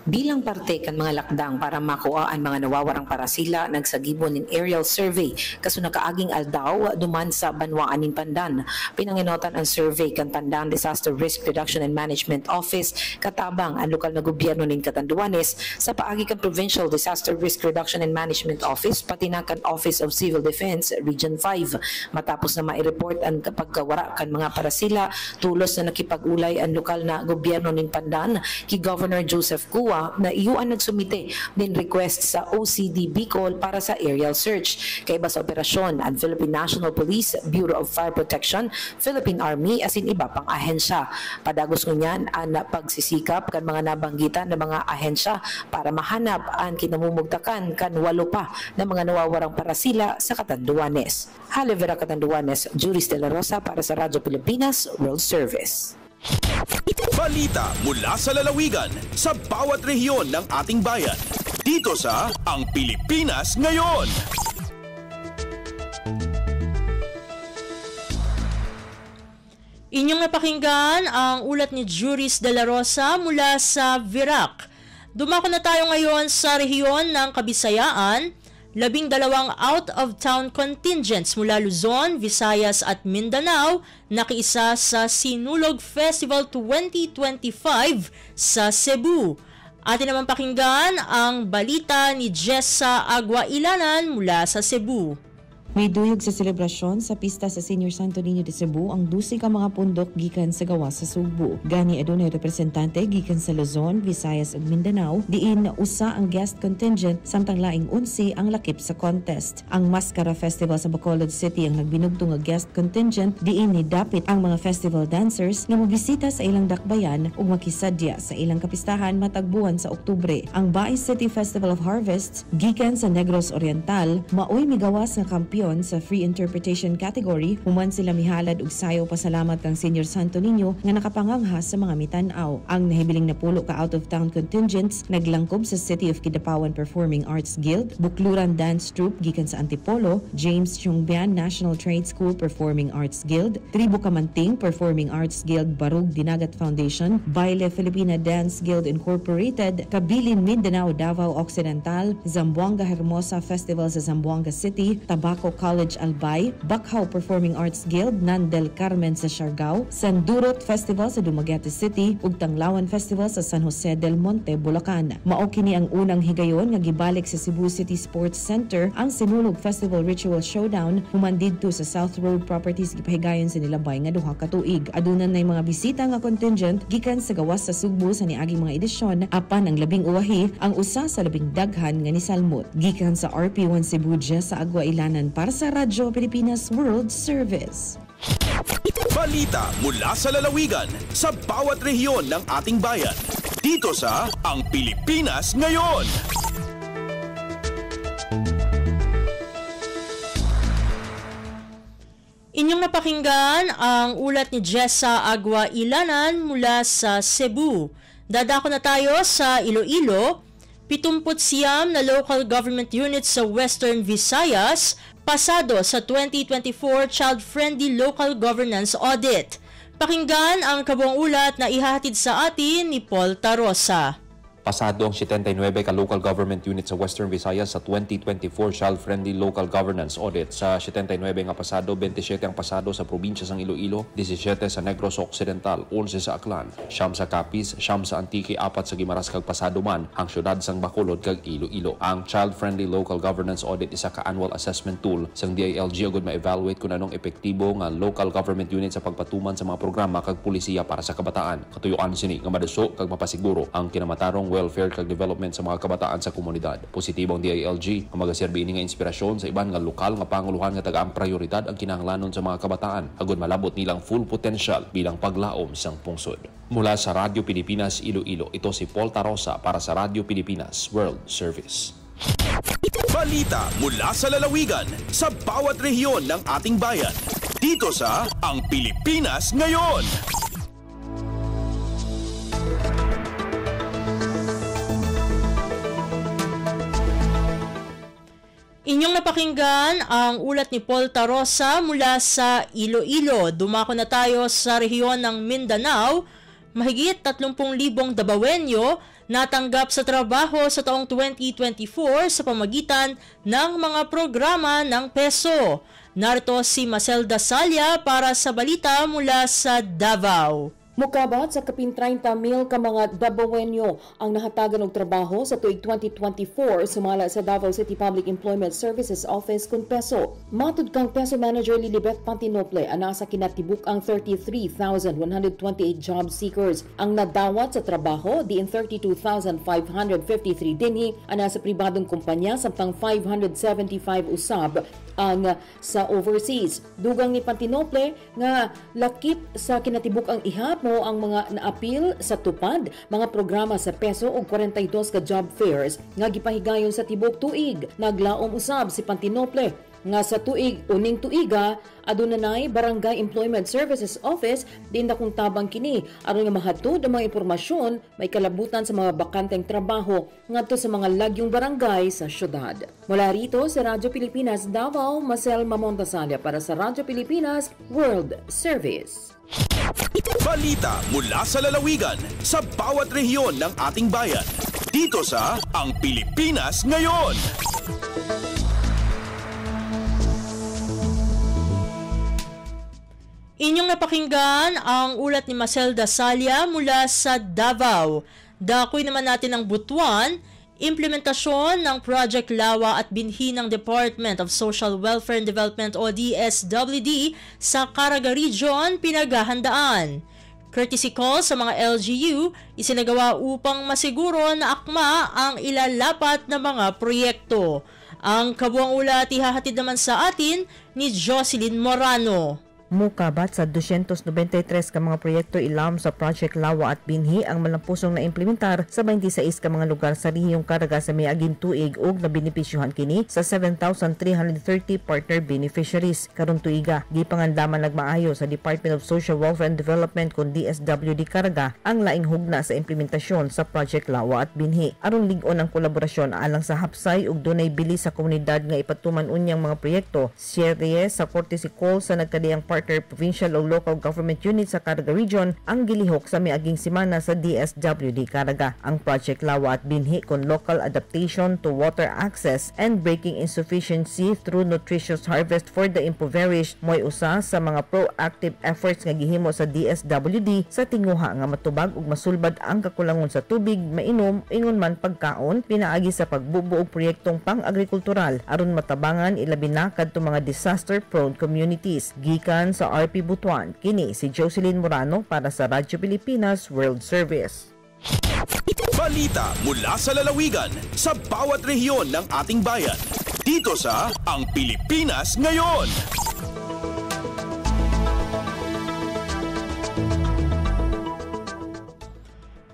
Bilang parte kan mga lakdang para makuha ang mga nawawarang parasila, nagsagibon in aerial survey kaso nakaaging aldaw duman sa Banwaanin Pandan. Pinanginotan ang survey kan Pandan Disaster Risk Reduction and Management Office katabang ang lokal na gobyerno nin Catanduanes sa paagi kan Provincial Disaster Risk Reduction and Management Office pati na kan Office of Civil Defense Region 5. Matapos na mai-report ang pagkawara kan mga parasila, tulos na nakipag-ulay ang lokal na gobyerno nin Pandan ki Governor Joseph Cua MACOA na iyuan nagsumite din request sa OCD Bicol para sa aerial search. Kaiba sa operasyon ang Philippine National Police, Bureau of Fire Protection, Philippine Army asin iba pang ahensya. Padagos ngunyan ang pagsisikap kan mga nabanggitan na mga ahensya para mahanap ang kinamumugtakan kan 8 pa na mga nawawarang parasila sa Catanduanes. Halivera Catanduanes, Juris de la Rosa para sa Radyo Pilipinas World Service. Balita mula sa lalawigan sa bawat rehiyon ng ating bayan. Dito sa Ang Pilipinas Ngayon. Inyong napakinggan ang ulat ni Juris de la Rosa mula sa Virac. Dumako na tayo ngayon sa rehiyon ng Kabisayaan. 12 out-of-town contingents mula Luzon, Visayas at Mindanao nakiisa sa Sinulog Festival 2025 sa Cebu. Atin naman pakinggan ang balita ni Jessa Aguailanan mula sa Cebu. May duyog sa selebrasyon sa pista sa Senior Santo Niño de Cebu ang 12 ka mga pundok gikan sa gawas sa Subo. Gani adunay representante gikan sa Luzon, Visayas ug Mindanao, diin usa ang guest contingent samtang laing 11 ang lakip sa contest. Ang Mascara Festival sa Bacolod City ang nagbinugtong nga guest contingent, diin ni dapit ang mga festival dancers nga mobisita sa ilang dakbayan ug makisadya sa ilang kapistahan matag buwan sa Oktubre. Ang Baez City Festival of Harvests gikan sa Negros Oriental maoy migawas nga kampiyon sa free interpretation category. Human sila mihalad og sayo pasalamat kang Senior Santo Niño nga nakapangangha sa mga mitan-aw. Ang nahibiling napulo ka out-of-town contingents naglangkob sa City of Kidapawan Performing Arts Guild, Bukluran Dance Troupe gikan sa Antipolo, James Chongbian National Trade School Performing Arts Guild, Tribu Kamanting Performing Arts Guild Barug Dinagat Foundation, Baile Filipina Dance Guild Incorporated, Kabilin Mindanao Davao Occidental, Zamboanga Hermosa Festival sa Zamboanga City, Tabaco College Albay, Bakhaw Performing Arts Guild, Nandel Carmen sa Siargao, Sandurot Festival sa Dumaguete City, ug Tanglawan Festival sa San Jose del Monte, Bulacan. Mao kini ang unang higayon nga gibalik sa Cebu City Sports Center ang Sinulog Festival Ritual Showdown human didto sa South Road Properties gipahigayon sa Nilabay nga duha ka tuig. Adunan nay mga bisita nga contingent gikan sa gawas sa Sugbo sa niaging mga edisyon, apan ang labing uwahi ang usa sa labing daghan nga nisalmot. Gikan sa RP1 Cebu sa Aguailanan para sa Radyo Pilipinas World Service. Balita mula sa lalawigan sa bawat rehiyon ng ating bayan. Dito sa Ang Pilipinas Ngayon. Inyong napakinggan ang ulat ni Jessa Aguailanan mula sa Cebu. Dadako na tayo sa Iloilo. 79 na local government units sa Western Visayas pasado sa 2024 Child-Friendly Local Governance Audit. Pakinggan ang kabuang ulat na ihahatid sa atin ni Paul Tarosa. Pasado ang 79 ka local government unit sa Western Visayas sa 2024 Child-Friendly Local Governance Audit. Sa 79 nga pasado, 27 ang pasado sa probinsya ng Iloilo, 17 sa Negros Occidental, 11 sa Aklan, 9 sa Capiz, 9 sa Antique, 4 sa Guimaras kag pasado man ang syudad sang Bacolod kag Iloilo. Ang Child-Friendly Local Governance Audit isa ka annual assessment tool sang DILG agud ma-evaluate kung anong epektibo nga local government unit sa pagpatuman sa mga programa kag pulisiya para sa kabataan. Katuyuan sini nga madaso kag mapasiguro ang kinamatarong welfare kag development sa mga kabataan sa komunidad. Positibong DILG ang magaserbi ini nga inspirasyon sa iban nga lokal nga panguluhan nga tagaang prioridad ang kinahanglanon sa mga kabataan agud malabot nilang full potential bilang paglaom sang pungsod. Mula sa Radyo Pilipinas Iloilo, ito si Paul Tarosa para sa Radyo Pilipinas World Service. Balita mula sa lalawigan sa bawat rehiyon ng ating bayan. Dito sa Ang Pilipinas Ngayon. Inyong napakinggan ang ulat ni Paul Tarosa mula sa Iloilo. Dumako na tayo sa rehiyon ng Mindanao. Mahigit 30,000 Dabawenyo natanggap sa trabaho sa taong 2024 sa pamagitan ng mga programa ng PESO. Narito si Maselda Salya para sa balita mula sa Davao. Mukabat sa kapin 30,000 ka mga Davaoenyo ang nahatagan og trabaho sa tuig 2024 sumala sa Davao City Public Employment Services Office kun PESO. Matud kang PESO Manager Lilibeth Pantinople, ana sa kinatibuk ang 33,128 job seekers ang nadawat sa trabaho, diin 32,553 dinhi ana sa pribadong kumpanya samtang 575 usab ang sa overseas. Dugang ni Pantinople nga lakip sa kinatibuk ang ihap ang mga naapil sa tupad mga programa sa PESO og 42 ka job fairs nga gipahigayon sa tibok tuig. Naglaom usab si Pantinople nga sa uning tuiga adunay Barangay Employment Services Office din dakong tabang kini aron nga mahatod ang mga impormasyon may kalabutan sa mga bakanteng trabaho ngadto sa mga lagyong barangay sa syudad. Mula rito sa Radyo Pilipinas Davao, Marcel Mamontasalia para sa Radyo Pilipinas World Service. Balita mula sa lalawigan sa bawat rehiyon ng ating bayan. Dito sa Ang Pilipinas Ngayon. Inyong napakinggan ang ulat ni Maselda Salia mula sa Davao. Dakoy naman natin ang Butuan. Implementasyon ng Project Lawa at binhi ng Department of Social Welfare and Development o DSWD sa Caraga Region pinaghahandaan. Courtesy call sa mga LGU isinagawa upang masiguro na akma ang ilalapat na mga proyekto. Ang kabuang ulat ihahatid naman sa atin ni Jocelyn Morano. Mukabat sa 293 ka mga proyekto ilam sa Project Lawa at binhi ang malampusong na implementar sa 26 ka mga lugar sa rehiyong Caraga sa miaging tuig ug na benepisyohan kini sa 7,330 partner beneficiaries. Karon tuiga, gipangandaman nagmaayo sa Department of Social Welfare and Development kun DSWD Caraga ang laing hugna sa implementasyon sa Project Lawa at binhi. Aron lig-on ang kolaborasyon alang sa hapsay ug dunay bilis sa komunidad nga ipatuman unyang mga proyekto. Serye sa courtesy call sa nagkadiyang partner provincial o local government unit sa Caraga Region ang gilihok sa miaging semana sa DSWD Caraga. Ang Project Lawa at binhi kon local adaptation to water access and breaking insufficiency through nutritious harvest for the impoverished mo'y usa sa mga proactive efforts nga gihimo sa DSWD sa tinguha nga matubag ug masulbad ang kakulangon sa tubig, mainom, ingon man pagkaon, pinaagi sa pagbubuo og proyektong pang-agrikultural aron matabangan ilabi na kadto mga disaster-prone communities. Gikan sa RP Butuan, kini si Jocelyn Morano para sa Radyo Pilipinas World Service. Balita mula sa lalawigan sa bawat rehiyon ng ating bayan. Dito sa Ang Pilipinas Ngayon.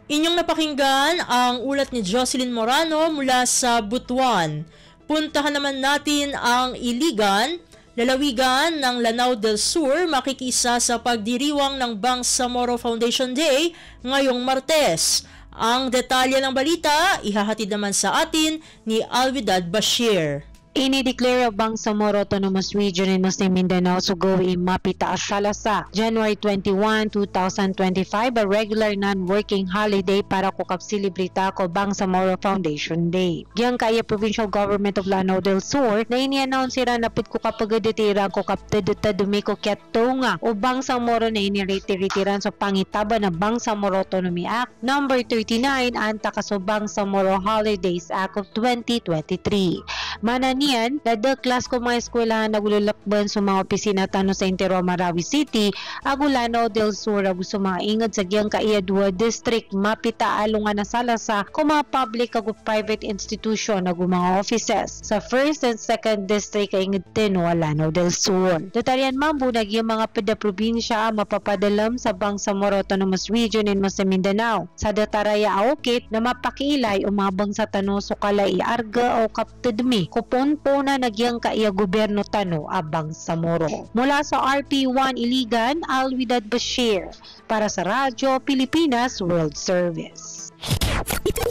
Inyong napakinggan ang ulat ni Jocelyn Morano mula sa Butuan. Puntahan naman natin ang Iligan. Lalawigan ng Lanao del Sur makikisa sa pagdiriwang ng Bangsamoro Foundation Day ngayong Martes. Ang detalye ng balita ihahatid naman sa atin ni Alvidad Bashir. Ini-declare ang Bangsamoro Autonomous Region in Muslim Mindanao Sugowi Mapita Asyalasa, January 21, 2025, a regular non-working holiday para kukapsilibrita ko Bangsamoro Foundation Day. Giyang kaya Provincial Government of Lanao del Sur na ini-announce sira na pud kukapagaditiran kukaptedutadumiko kiatunga o Bangsamoro na iniritiran sa pangitaba na Bangsamoro Autonomy Act No. 39 anta kaso Bangsamoro Holidays Act of 2023. Mananian, dadaklas ko mga eskwelahan nagululakban sa mga opisina tano sa Intero Marawi City, Agulano del Sur, sa mga ingad sa Giyang Kaiyadwa District, Mapita Alungan na sala sa mga public ag private institution ag mga offices sa 1st and 2nd District kaingad Teno, Alano del Sur. Detalyan mambunag yung mga peda-probinsya mapapadalam sa Bangsamoro Autonomous Region in Muslim Mindanao. Sa Dataraya Aokit na mapakiilay o mga bangsa tano sukalay arga o kaptedmi kupon po na nagyang kaiya gobyerno tano abang Samoro. Mula sa RP1 Iligan, Alvidad Bashir para sa Radyo Pilipinas World Service.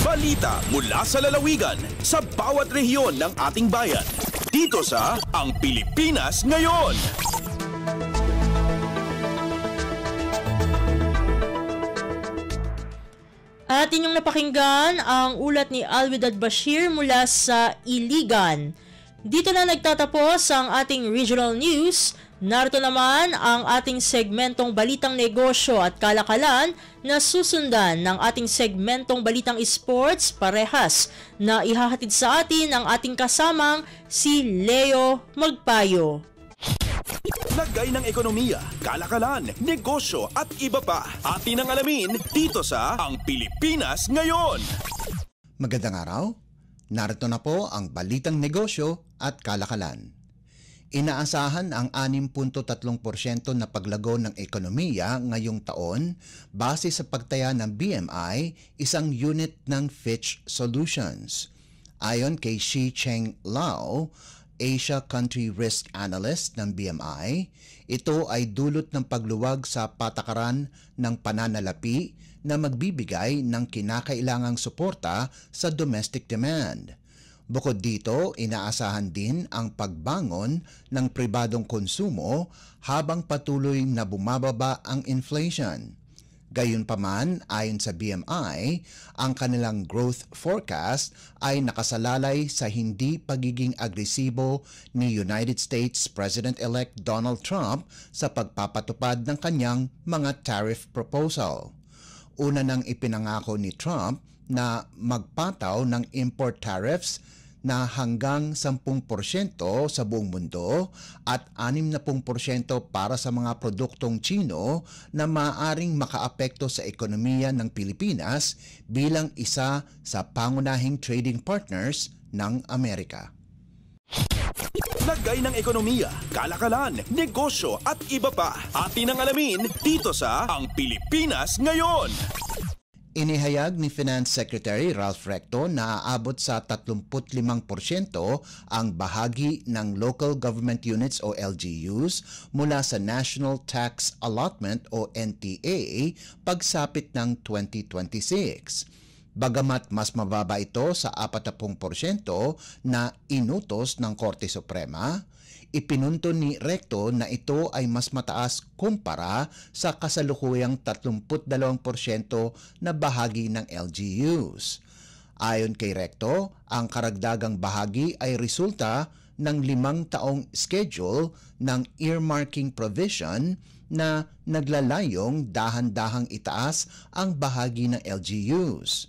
Balita mula sa lalawigan sa bawat rehiyon ng ating bayan. Dito sa Ang Pilipinas Ngayon. At inyong napakinggan ang ulat ni Alvidad Bashir mula sa Iligan. Dito na nagtatapos ang ating regional news. Narito naman ang ating segmentong Balitang Negosyo at Kalakalan na susundan ng ating segmentong Balitang Sports parehas na ihahatid sa atin ang ating kasamang si Leo Magpayo. Lagay ng ekonomiya, kalakalan, negosyo at iba pa. Atin ang alamin dito sa Ang Pilipinas Ngayon. Magandang araw. Narito na po ang Balitang Negosyo at Kalakalan. Inaasahan ang 6.3% na paglago ng ekonomiya ngayong taon base sa pagtaya ng BMI, isang unit ng Fitch Solutions. Ayon kay Shi Cheng Lao, Asia Country Risk Analyst ng BMI, ito ay dulot ng pagluwag sa patakaran ng pananalapi na magbibigay ng kinakailangang suporta sa domestic demand. Bukod dito, inaasahan din ang pagbangon ng pribadong konsumo habang patuloy na bumababa ang inflation. Gayunpaman, ayon sa BMI, ang kanilang growth forecast ay nakasalalay sa hindi pagiging agresibo ni United States President-elect Donald Trump sa pagpapatupad ng kanyang mga tariff proposal. Una nang ipinangako ni Trump na magpataw ng import tariffs na hanggang 10% sa buong mundo at 60% para sa mga produktong Chino na maaaring makaapekto sa ekonomiya ng Pilipinas bilang isa sa pangunahing trading partners ng Amerika. Lagay ng ekonomiya, kalakalan, negosyo at iba pa. Atin ang alamin dito sa Ang Pilipinas Ngayon. Inihayag ni Finance Secretary Ralph Recto na aabot sa 35% ang bahagi ng Local Government Units o LGUs mula sa National Tax Allotment o NTA pagsapit ng 2026. Bagamat mas mababa ito sa 40% na inutos ng Korte Suprema, ipinunto ni Recto na ito ay mas mataas kumpara sa kasalukuyang 32% na bahagi ng LGUs. Ayon kay Recto, ang karagdagang bahagi ay resulta ng 5 taong schedule ng earmarking provision na naglalayong dahan-dahang itaas ang bahagi ng LGUs.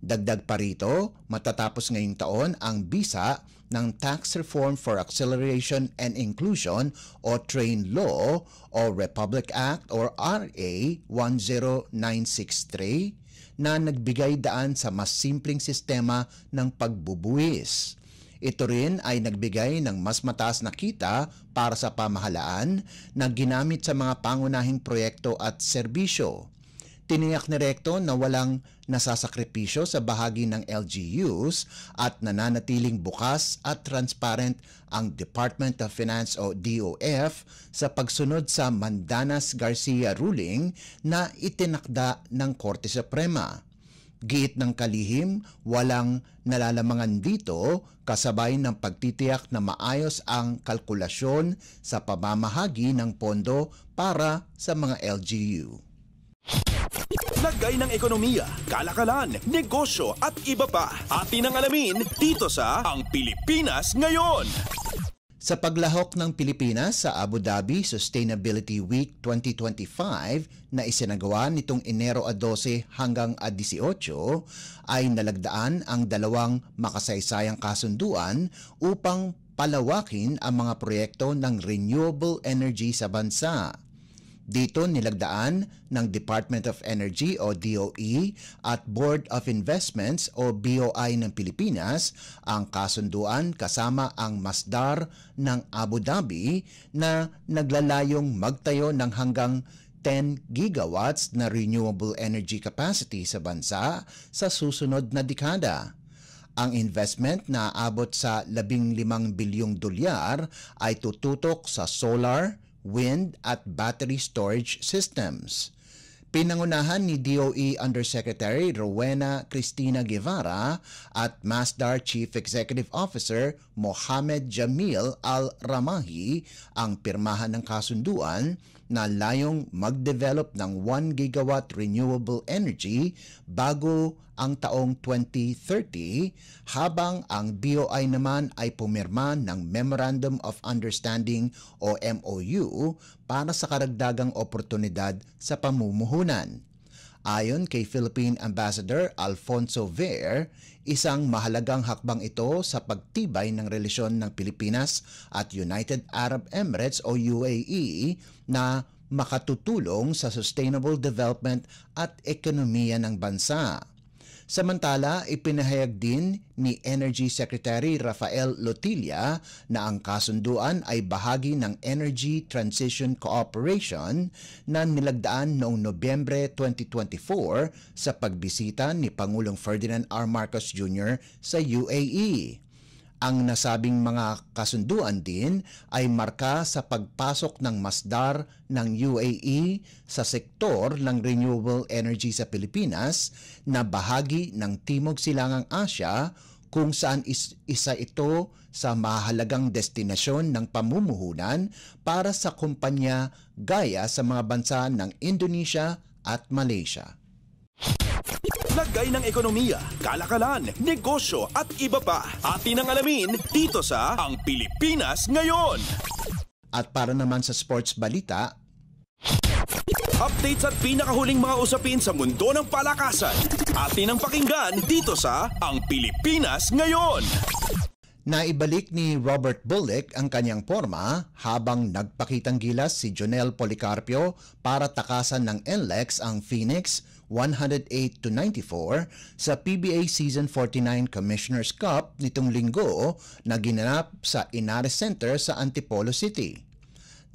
Dagdag pa rito, matatapos ngayong taon ang bisa ng Tax Reform for Acceleration and Inclusion o TRAIN Law o Republic Act or RA 10963 na nagbigay daan sa mas simpleng sistema ng pagbubuwis. Ito rin ay nagbigay ng mas mataas na kita para sa pamahalaan na ginamit sa mga pangunahing proyekto at serbisyo. Tiniyak ni Recto na walang nasasakripisyo sa bahagi ng LGUs at nananatiling bukas at transparent ang Department of Finance o DOF sa pagsunod sa Mandanas-Garcia ruling na itinakda ng Korte Suprema. Giit ng kalihim, walang nalalamangan dito kasabay ng pagtitiyak na maayos ang kalkulasyon sa pamamahagi ng pondo para sa mga LGU. Lagay ng ekonomiya, kalakalan, negosyo at iba pa. Atin ang alamin dito sa Ang Pilipinas Ngayon. Sa paglahok ng Pilipinas sa Abu Dhabi Sustainability Week 2025 na isinagawa nitong Enero 12 hanggang 18 ay nalagdaan ang 2 makasaysayang kasunduan upang palawakin ang mga proyekto ng renewable energy sa bansa. Dito nilagdaan ng Department of Energy o DOE at Board of Investments o BOI ng Pilipinas ang kasunduan kasama ang Masdar ng Abu Dhabi na naglalayong magtayo ng hanggang 10 gigawatts na renewable energy capacity sa bansa sa susunod na dekada. Ang investment na aabot sa 15 bilyong dolyar ay tututok sa solar, wind at battery storage systems. Pinangunahan ni DOE Undersecretary Rowena Cristina Guevara at Masdar Chief Executive Officer Mohamed Jamil Al-Ramahi ang pirmahan ng kasunduan na layong mag-develop ng 1 gigawatt renewable energy bago ang taong 2030, habang ang BOI naman ay pumirma ng Memorandum of Understanding o MOU para sa karagdagang oportunidad sa pamumuhunan. Ayon kay Philippine Ambassador Alfonso Ver, isang mahalagang hakbang ito sa pagtibay ng relasyon ng Pilipinas at United Arab Emirates o UAE na makatutulong sa sustainable development at ekonomiya ng bansa. Samantala, ipinahayag din ni Energy Secretary Rafael Lotilla na ang kasunduan ay bahagi ng Energy Transition Cooperation na nilagdaan noong Nobyembre 2024 sa pagbisita ni Pangulong Ferdinand R. Marcos Jr. sa UAE. Ang nasabing mga kasunduan din ay marka sa pagpasok ng masdar ng UAE sa sektor ng renewable energy sa Pilipinas na bahagi ng Timog Silangang Asya, kung saan isa ito sa mahalagang destinasyon ng pamumuhunan para sa kumpanya gaya sa mga bansa ng Indonesia at Malaysia. Lagay ng ekonomiya, kalakalan, negosyo at iba pa. Atin ang alamin dito sa Ang Pilipinas Ngayon. At para naman sa sports balita, updates at pinakahuling mga usapin sa mundo ng palakasan. Atin ang pakinggan dito sa Ang Pilipinas Ngayon. Naibalik ni Robert Bullock ang kanyang forma habang nagpakitang gilas si Jonel Policarpio para takasan ng NLEX ang Phoenix 108-94 sa PBA Season 49 Commissioner's Cup nitong linggo na ginanap sa Inares Center sa Antipolo City.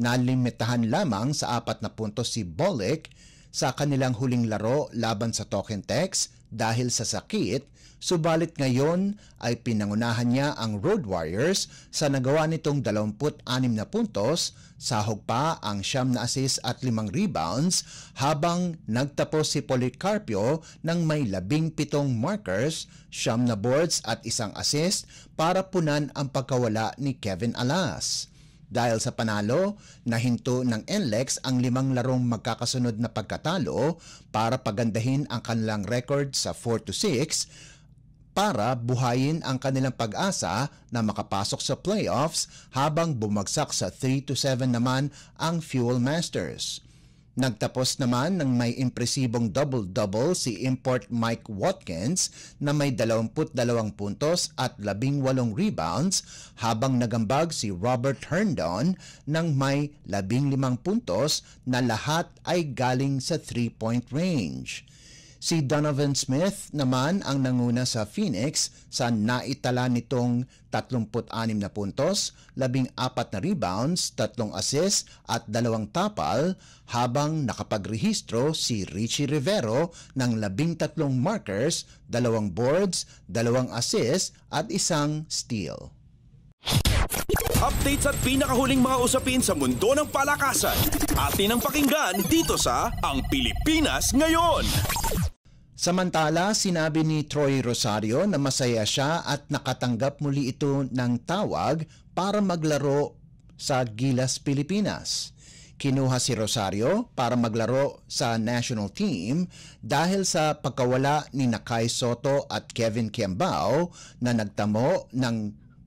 Nalimitahan lamang sa 4 na puntos si Bullock sa kanilang huling laro laban sa Token Tex dahil sa sakit, subalit ngayon ay pinangunahan niya ang Road Warriors sa nagawa nitong 26 na puntos, sahog pa ang 9 na assist at 5 rebounds, habang nagtapos si Policarpio ng may 17 markers, 9 na boards at 1 assist para punan ang pagkawala ni Kevin Alas. Dahil sa panalo, nahinto ng NLEX ang 5 larong magkakasunod na pagkatalo para pagandahin ang kanilang record sa 4-6 para buhayin ang kanilang pag-asa na makapasok sa playoffs, habang bumagsak sa 3-7 naman ang Fuel Masters. Nagtapos naman ng may impresibong double-double si import Mike Watkins na may 22 puntos at 18 rebounds, habang nagambag si Robert Herndon ng may 15 puntos na lahat ay galing sa 3-point range. Si Donovan Smith naman ang nanguna sa Phoenix sa naitala nitong 36 na puntos, 14 na rebounds, 3 assists at 2 tapal, habang nakapagrehistro si Richie Rivero ng 13 markers, 2 boards, 2 assists at 1 steal. Updates at pinakahuling mga usapin sa mundo ng palakasan. Atin ang pakinggan dito sa Ang Pilipinas Ngayon. Samantala, sinabi ni Troy Rosario na masaya siya at nakatanggap muli ito ng tawag para maglaro sa Gilas Pilipinas. Kinuha si Rosario para maglaro sa national team dahil sa pagkawala ni Nakai Soto at Kevin Kiambao na nagtamo ng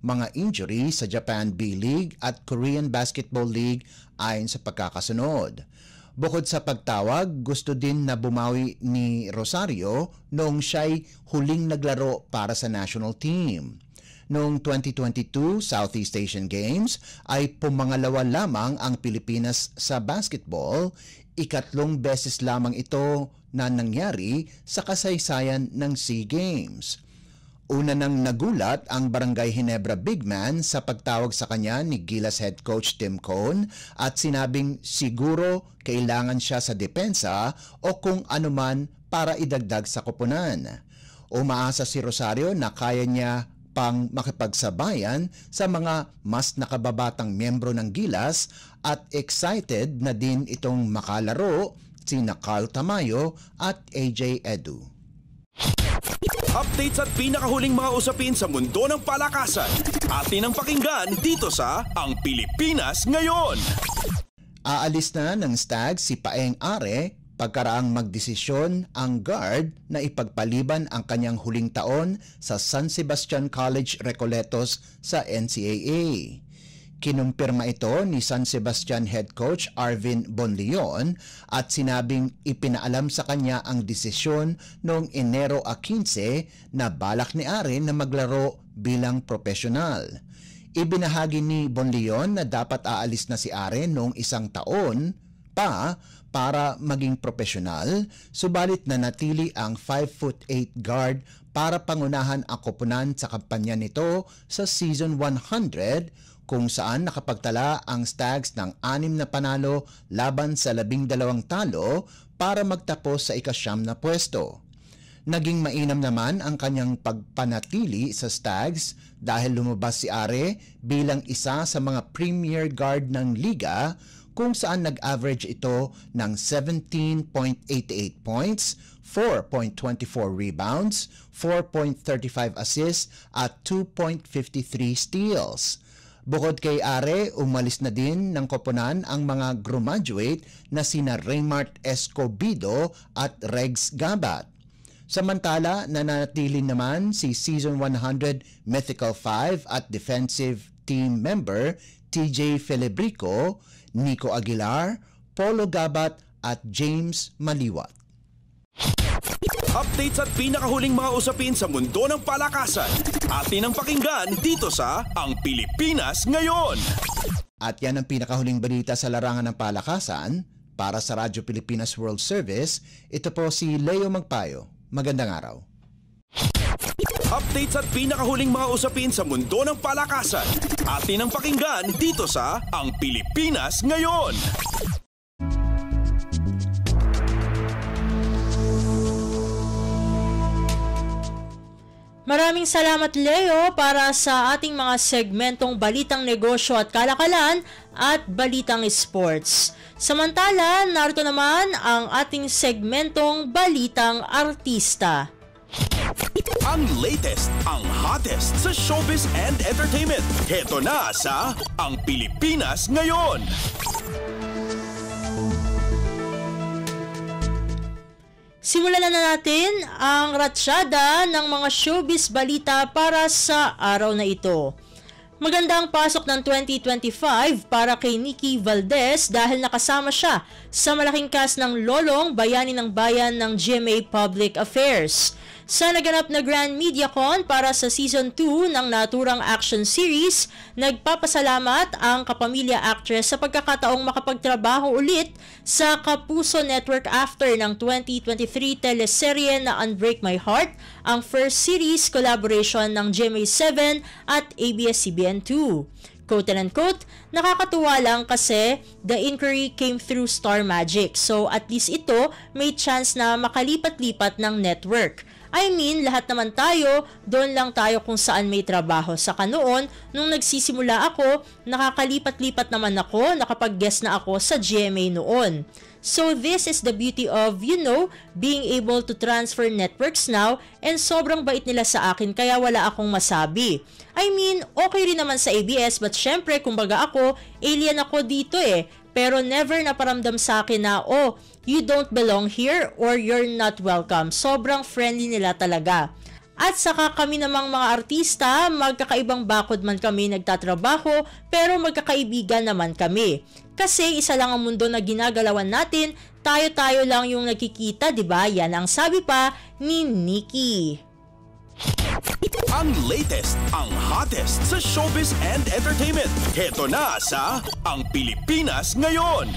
mga injury sa Japan B-League at Korean Basketball League ayon sa pagkakasunod. Bukod sa pagtawag, gusto din na bumawi ni Rosario noong siya'y huling naglaro para sa national team. Noong 2022 Southeast Asian Games ay pumangalawa lamang ang Pilipinas sa basketball, 3 beses lamang ito na nangyari sa kasaysayan ng SEA Games. Una nang nagulat ang Barangay Ginebra big man sa pagtawag sa kanya ni Gilas head coach Tim Cone at sinabing siguro kailangan siya sa depensa o kung anuman para idagdag sa koponan. Umaasa si Rosario na kaya niya pang makipagsabayan sa mga mas nakababatang miyembro ng Gilas at excited na din itong makalaro sina Carl Tamayo at AJ Edu. Updates at pinakahuling mga usapin sa mundo ng palakasan. Atin ang pakinggan dito sa Ang Pilipinas Ngayon. Aalis na ng Stags si Paeng Are pagkaraang magdesisyon ang guard na ipagpaliban ang kanyang huling taon sa San Sebastian College Recoletos sa NCAA. Kinumpirma ito ni San Sebastian head coach Arvin Bonleon at sinabing ipinaalam sa kanya ang desisyon noong Enero 15 na balak ni Are na maglaro bilang profesional. Ibinahagi ni Bonleon na dapat aalis na si Are noong isang taon pa para maging profesional, subalit nanatili ang 5'8" guard para pangunahan ang koponan sa kampanya nito sa Season 100 kung saan nakapagtala ang Stags ng 6 na panalo laban sa 12 talo para magtapos sa ika-9 na pwesto. Naging mainam naman ang kanyang pagpanatili sa Stags dahil lumabas si Are bilang isa sa mga premier guard ng liga kung saan nag-average ito ng 17.88 points, 4.24 rebounds, 4.35 assists at 2.53 steals. Bukod kay Are, umalis na din ng koponan ang mga graduate na sina Raymart Escobedo at Regs Gabat. Samantala, nananatili naman si Season 100 Mythical 5 at defensive team member TJ Felebrico, Nico Aguilar, Polo Gabat at James Maliwat. Updates at pinakahuling mga usapin sa mundo ng palakasan. Atin ang pakinggan dito sa Ang Pilipinas Ngayon. At yan ang pinakahuling balita sa larangan ng palakasan. Para sa Radyo Pilipinas World Service, ito po si Leo Magpayo. Magandang araw. Updates at pinakahuling mga usapin sa mundo ng palakasan. Atin ang pakinggan dito sa Ang Pilipinas Ngayon. Maraming salamat Leo para sa ating mga segmentong Balitang Negosyo at Kalakalan at Balitang Sports. Samantala, narito naman ang ating segmentong Balitang Artista. Ang latest, ang hottest sa showbiz and entertainment. Heto na sa Ang Pilipinas Ngayon. Simulan na natin ang ratsyada ng mga showbiz balita para sa araw na ito. Magandang pasok ng 2025 para kay Nikki Valdez dahil nakasama siya sa malaking cast ng Lolong, Bayani ng Bayan ng GMA Public Affairs. Sa naganap na Grand MediaCon para sa Season 2 ng naturang action series, nagpapasalamat ang kapamilya actress sa pagkakataong makapagtrabaho ulit sa Kapuso Network after ng 2023 teleserye na Unbreak My Heart, ang first series collaboration ng GMA7 at ABS-CBN2. Quote and unquote, nakakatuwa lang kasi the inquiry came through Star Magic, so at least ito may chance na makalipat-lipat ng network. I mean, lahat naman tayo, doon lang tayo kung saan may trabaho. Saka noon, nung nagsisimula ako, nakakalipat-lipat naman ako, nakapag-guest na ako sa GMA noon. So this is the beauty of, being able to transfer networks now, and sobrang bait nila sa akin kaya wala akong masabi. I mean, okay rin naman sa ABS, but syempre, kumbaga ako, alien ako dito pero never naparamdam sa akin na, you don't belong here or you're not welcome. Sobrang friendly nila talaga. At saka kami namang mga artista, magkakaibang bakod man kami nagtatrabaho, pero magkakaibigan naman kami. Kasi isa lang ang mundo na ginagalawan natin, tayo-tayo lang yung nakikita, diba? Yan ang sabi pa ni Nikki. Ang latest, ang hottest sa showbiz and entertainment. Heto na sa Ang Pilipinas Ngayon.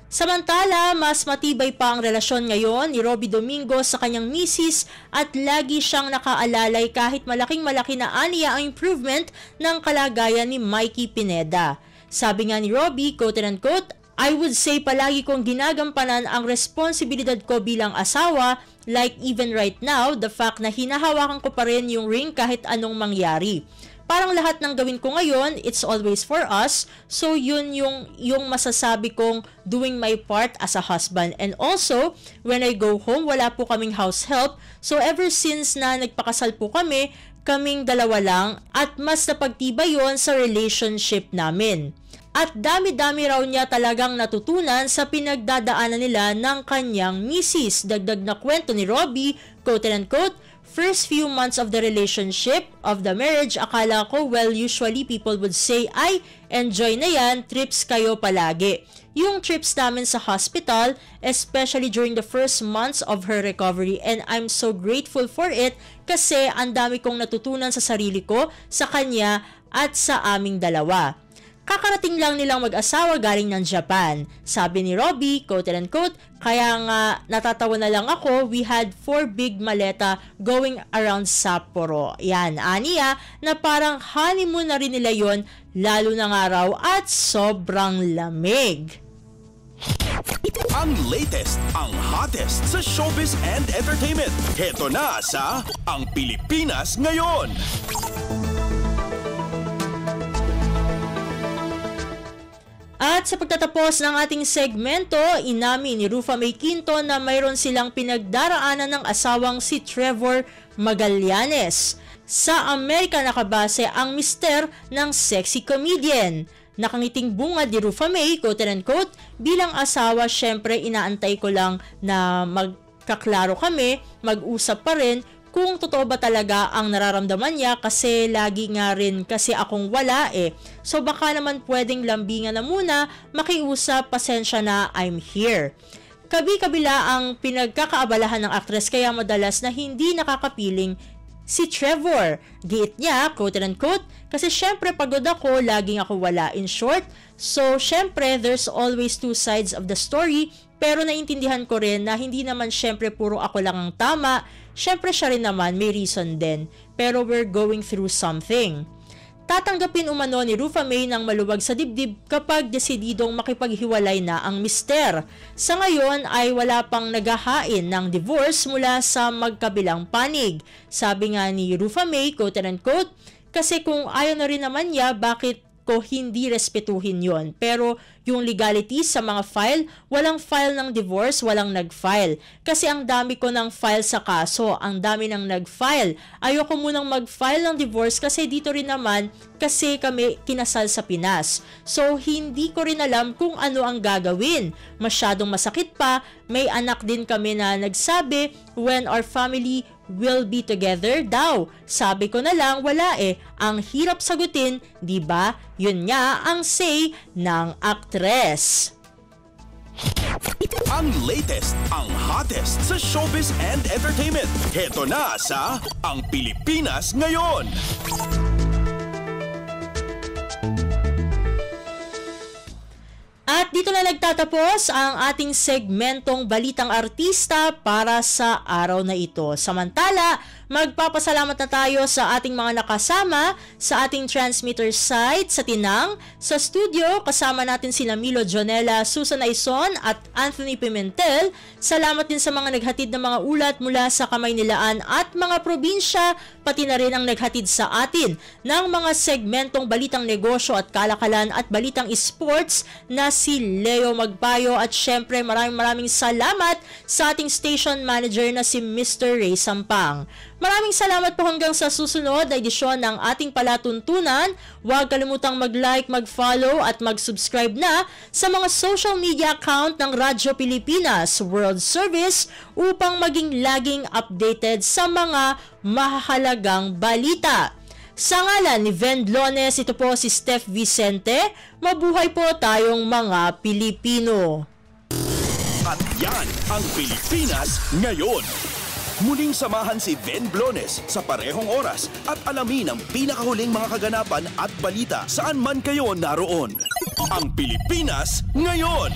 Samantala, mas matibay pa ang relasyon ngayon ni Robby Domingo sa kanyang misis at lagi siyang nakaalalay kahit malaking-malaki na aniya ang improvement ng kalagayan ni Mikey Pineda. Sabi nga ni Robby, quote and unquote, I would say palagi kong ginagampanan ang responsibilidad ko bilang asawa, like even right now, the fact na hinahawakan ko pa rin yung ring kahit anong mangyari. Parang lahat ng gawin ko ngayon, it's always for us. So yun yung masasabi kong doing my part as a husband. And also, when I go home, wala po kaming house help. So ever since na nagpakasal po kami kaming dalawa lang at mas napagtibay yon sa relationship namin. At dami-dami raw niya talagang natutunan sa pinagdadaanan nila ng kanyang misis. Dagdag na kwento ni Robbie, quote and unquote, first few months of the relationship, of the marriage, akala ko, well, usually people would say, ay, enjoy na yan, trips kayo palagi. Yung trips namin sa hospital, especially during the first months of her recovery, and I'm so grateful for it kasi ang dami kong natutunan sa sarili ko, sa kanya, at sa aming dalawa. Kakarating lang nilang mag-asawa galing ng Japan. Sabi ni Robbie, quote and unquote, kaya nga natatawa na lang ako, we had 4 big maleta going around Sapporo. Yan, aniya, na parang honeymoon na rin nila yon, lalo na nga raw at sobrang lamig. Ang latest, ang hottest sa showbiz and entertainment. Heto na sa Ang Pilipinas Ngayon. At sa pagtatapos ng ating segmento, inamin ni Rufa May Quinto na mayroon silang pinagdaraanan ng asawang si Trevor Magallanes. Sa Amerika nakabase ang mister ng sexy comedian. Nakangiting bungad ni Rufa May, quote and unquote, bilang asawa syempre inaantay ko lang na magkaklaro kami, mag-usap pa rin kung totoo ba talaga ang nararamdaman niya kasi lagi nga rin kasi akong wala eh. So baka naman pwedeng lambingan na muna, makiusap, pasensya na, I'm here. Kabi-kabila ang pinagkakaabalahan ng aktres kaya madalas na hindi nakakapiling si Trevor. Giit niya, quote and unquote, kasi syempre pagod ako, laging ako wala. In short, so syempre there's always two sides of the story, pero naintindihan ko rin na hindi naman syempre puro ako lang ang tama. Syempre siya rin naman, may reason din. Pero we're going through something. Tatanggapin umano ni Rufa May ng maluwag sa dibdib kapag desididong makipaghiwalay na ang mister. Sa ngayon ay wala pang naghahain ng divorce mula sa magkabilang panig. Sabi nga ni Rufa May, quote and unquote, kasi kung ayaw na rin naman niya, bakit ko hindi respetuhin yon. Pero yung legalities sa mga file, walang file ng divorce, walang nag-file. Kasi ang dami ko ng file sa kaso, ang dami ng nag-file. Ayoko munang mag-file ng divorce kasi dito rin naman kasi kami kinasal sa Pinas. So hindi ko rin alam kung ano ang gagawin. Masyadong masakit pa, may anak din kami na nagsabi, when our family will be together daw. Sabi ko na lang, wala eh. Ang hirap sagutin, di ba? Yun nga ang say ng aktres. Ang latest, ang hottest sa showbiz and entertainment. Heto na sa Ang Pilipinas Ngayon. At dito na nagtatapos ang ating segmentong Balitang Artista para sa araw na ito. Samantala, magpapasalamat na tayo sa ating mga nakasama sa ating transmitter site sa Tinang. Sa studio, kasama natin sina Milo Jonella, Susan Aison at Anthony Pimentel. Salamat din sa mga naghatid ng mga ulat mula sa Kamaynilaan at mga probinsya, pati na rin ang naghatid sa atin ng mga segmentong Balitang Negosyo at Kalakalan at Balitang Sports na si Leo Magpayo. At syempre maraming salamat sa ating station manager na si Mr. Ray Sampang. Maraming salamat po hanggang sa susunod na edisyon ng ating palatuntunan. Huwag kalimutang mag-like, mag-follow at mag-subscribe na sa mga social media account ng Radyo Pilipinas World Service upang maging laging updated sa mga mahalagang balita. Sa ngalan ni Ven Blones, ito po si Steph Vicente. Mabuhay po tayong mga Pilipino. At yan ang Pilipinas Ngayon. Muling samahan si Ven Blones sa parehong oras at alamin ang pinakahuling mga kaganapan at balita saan man kayo naroon. Ang Pilipinas Ngayon.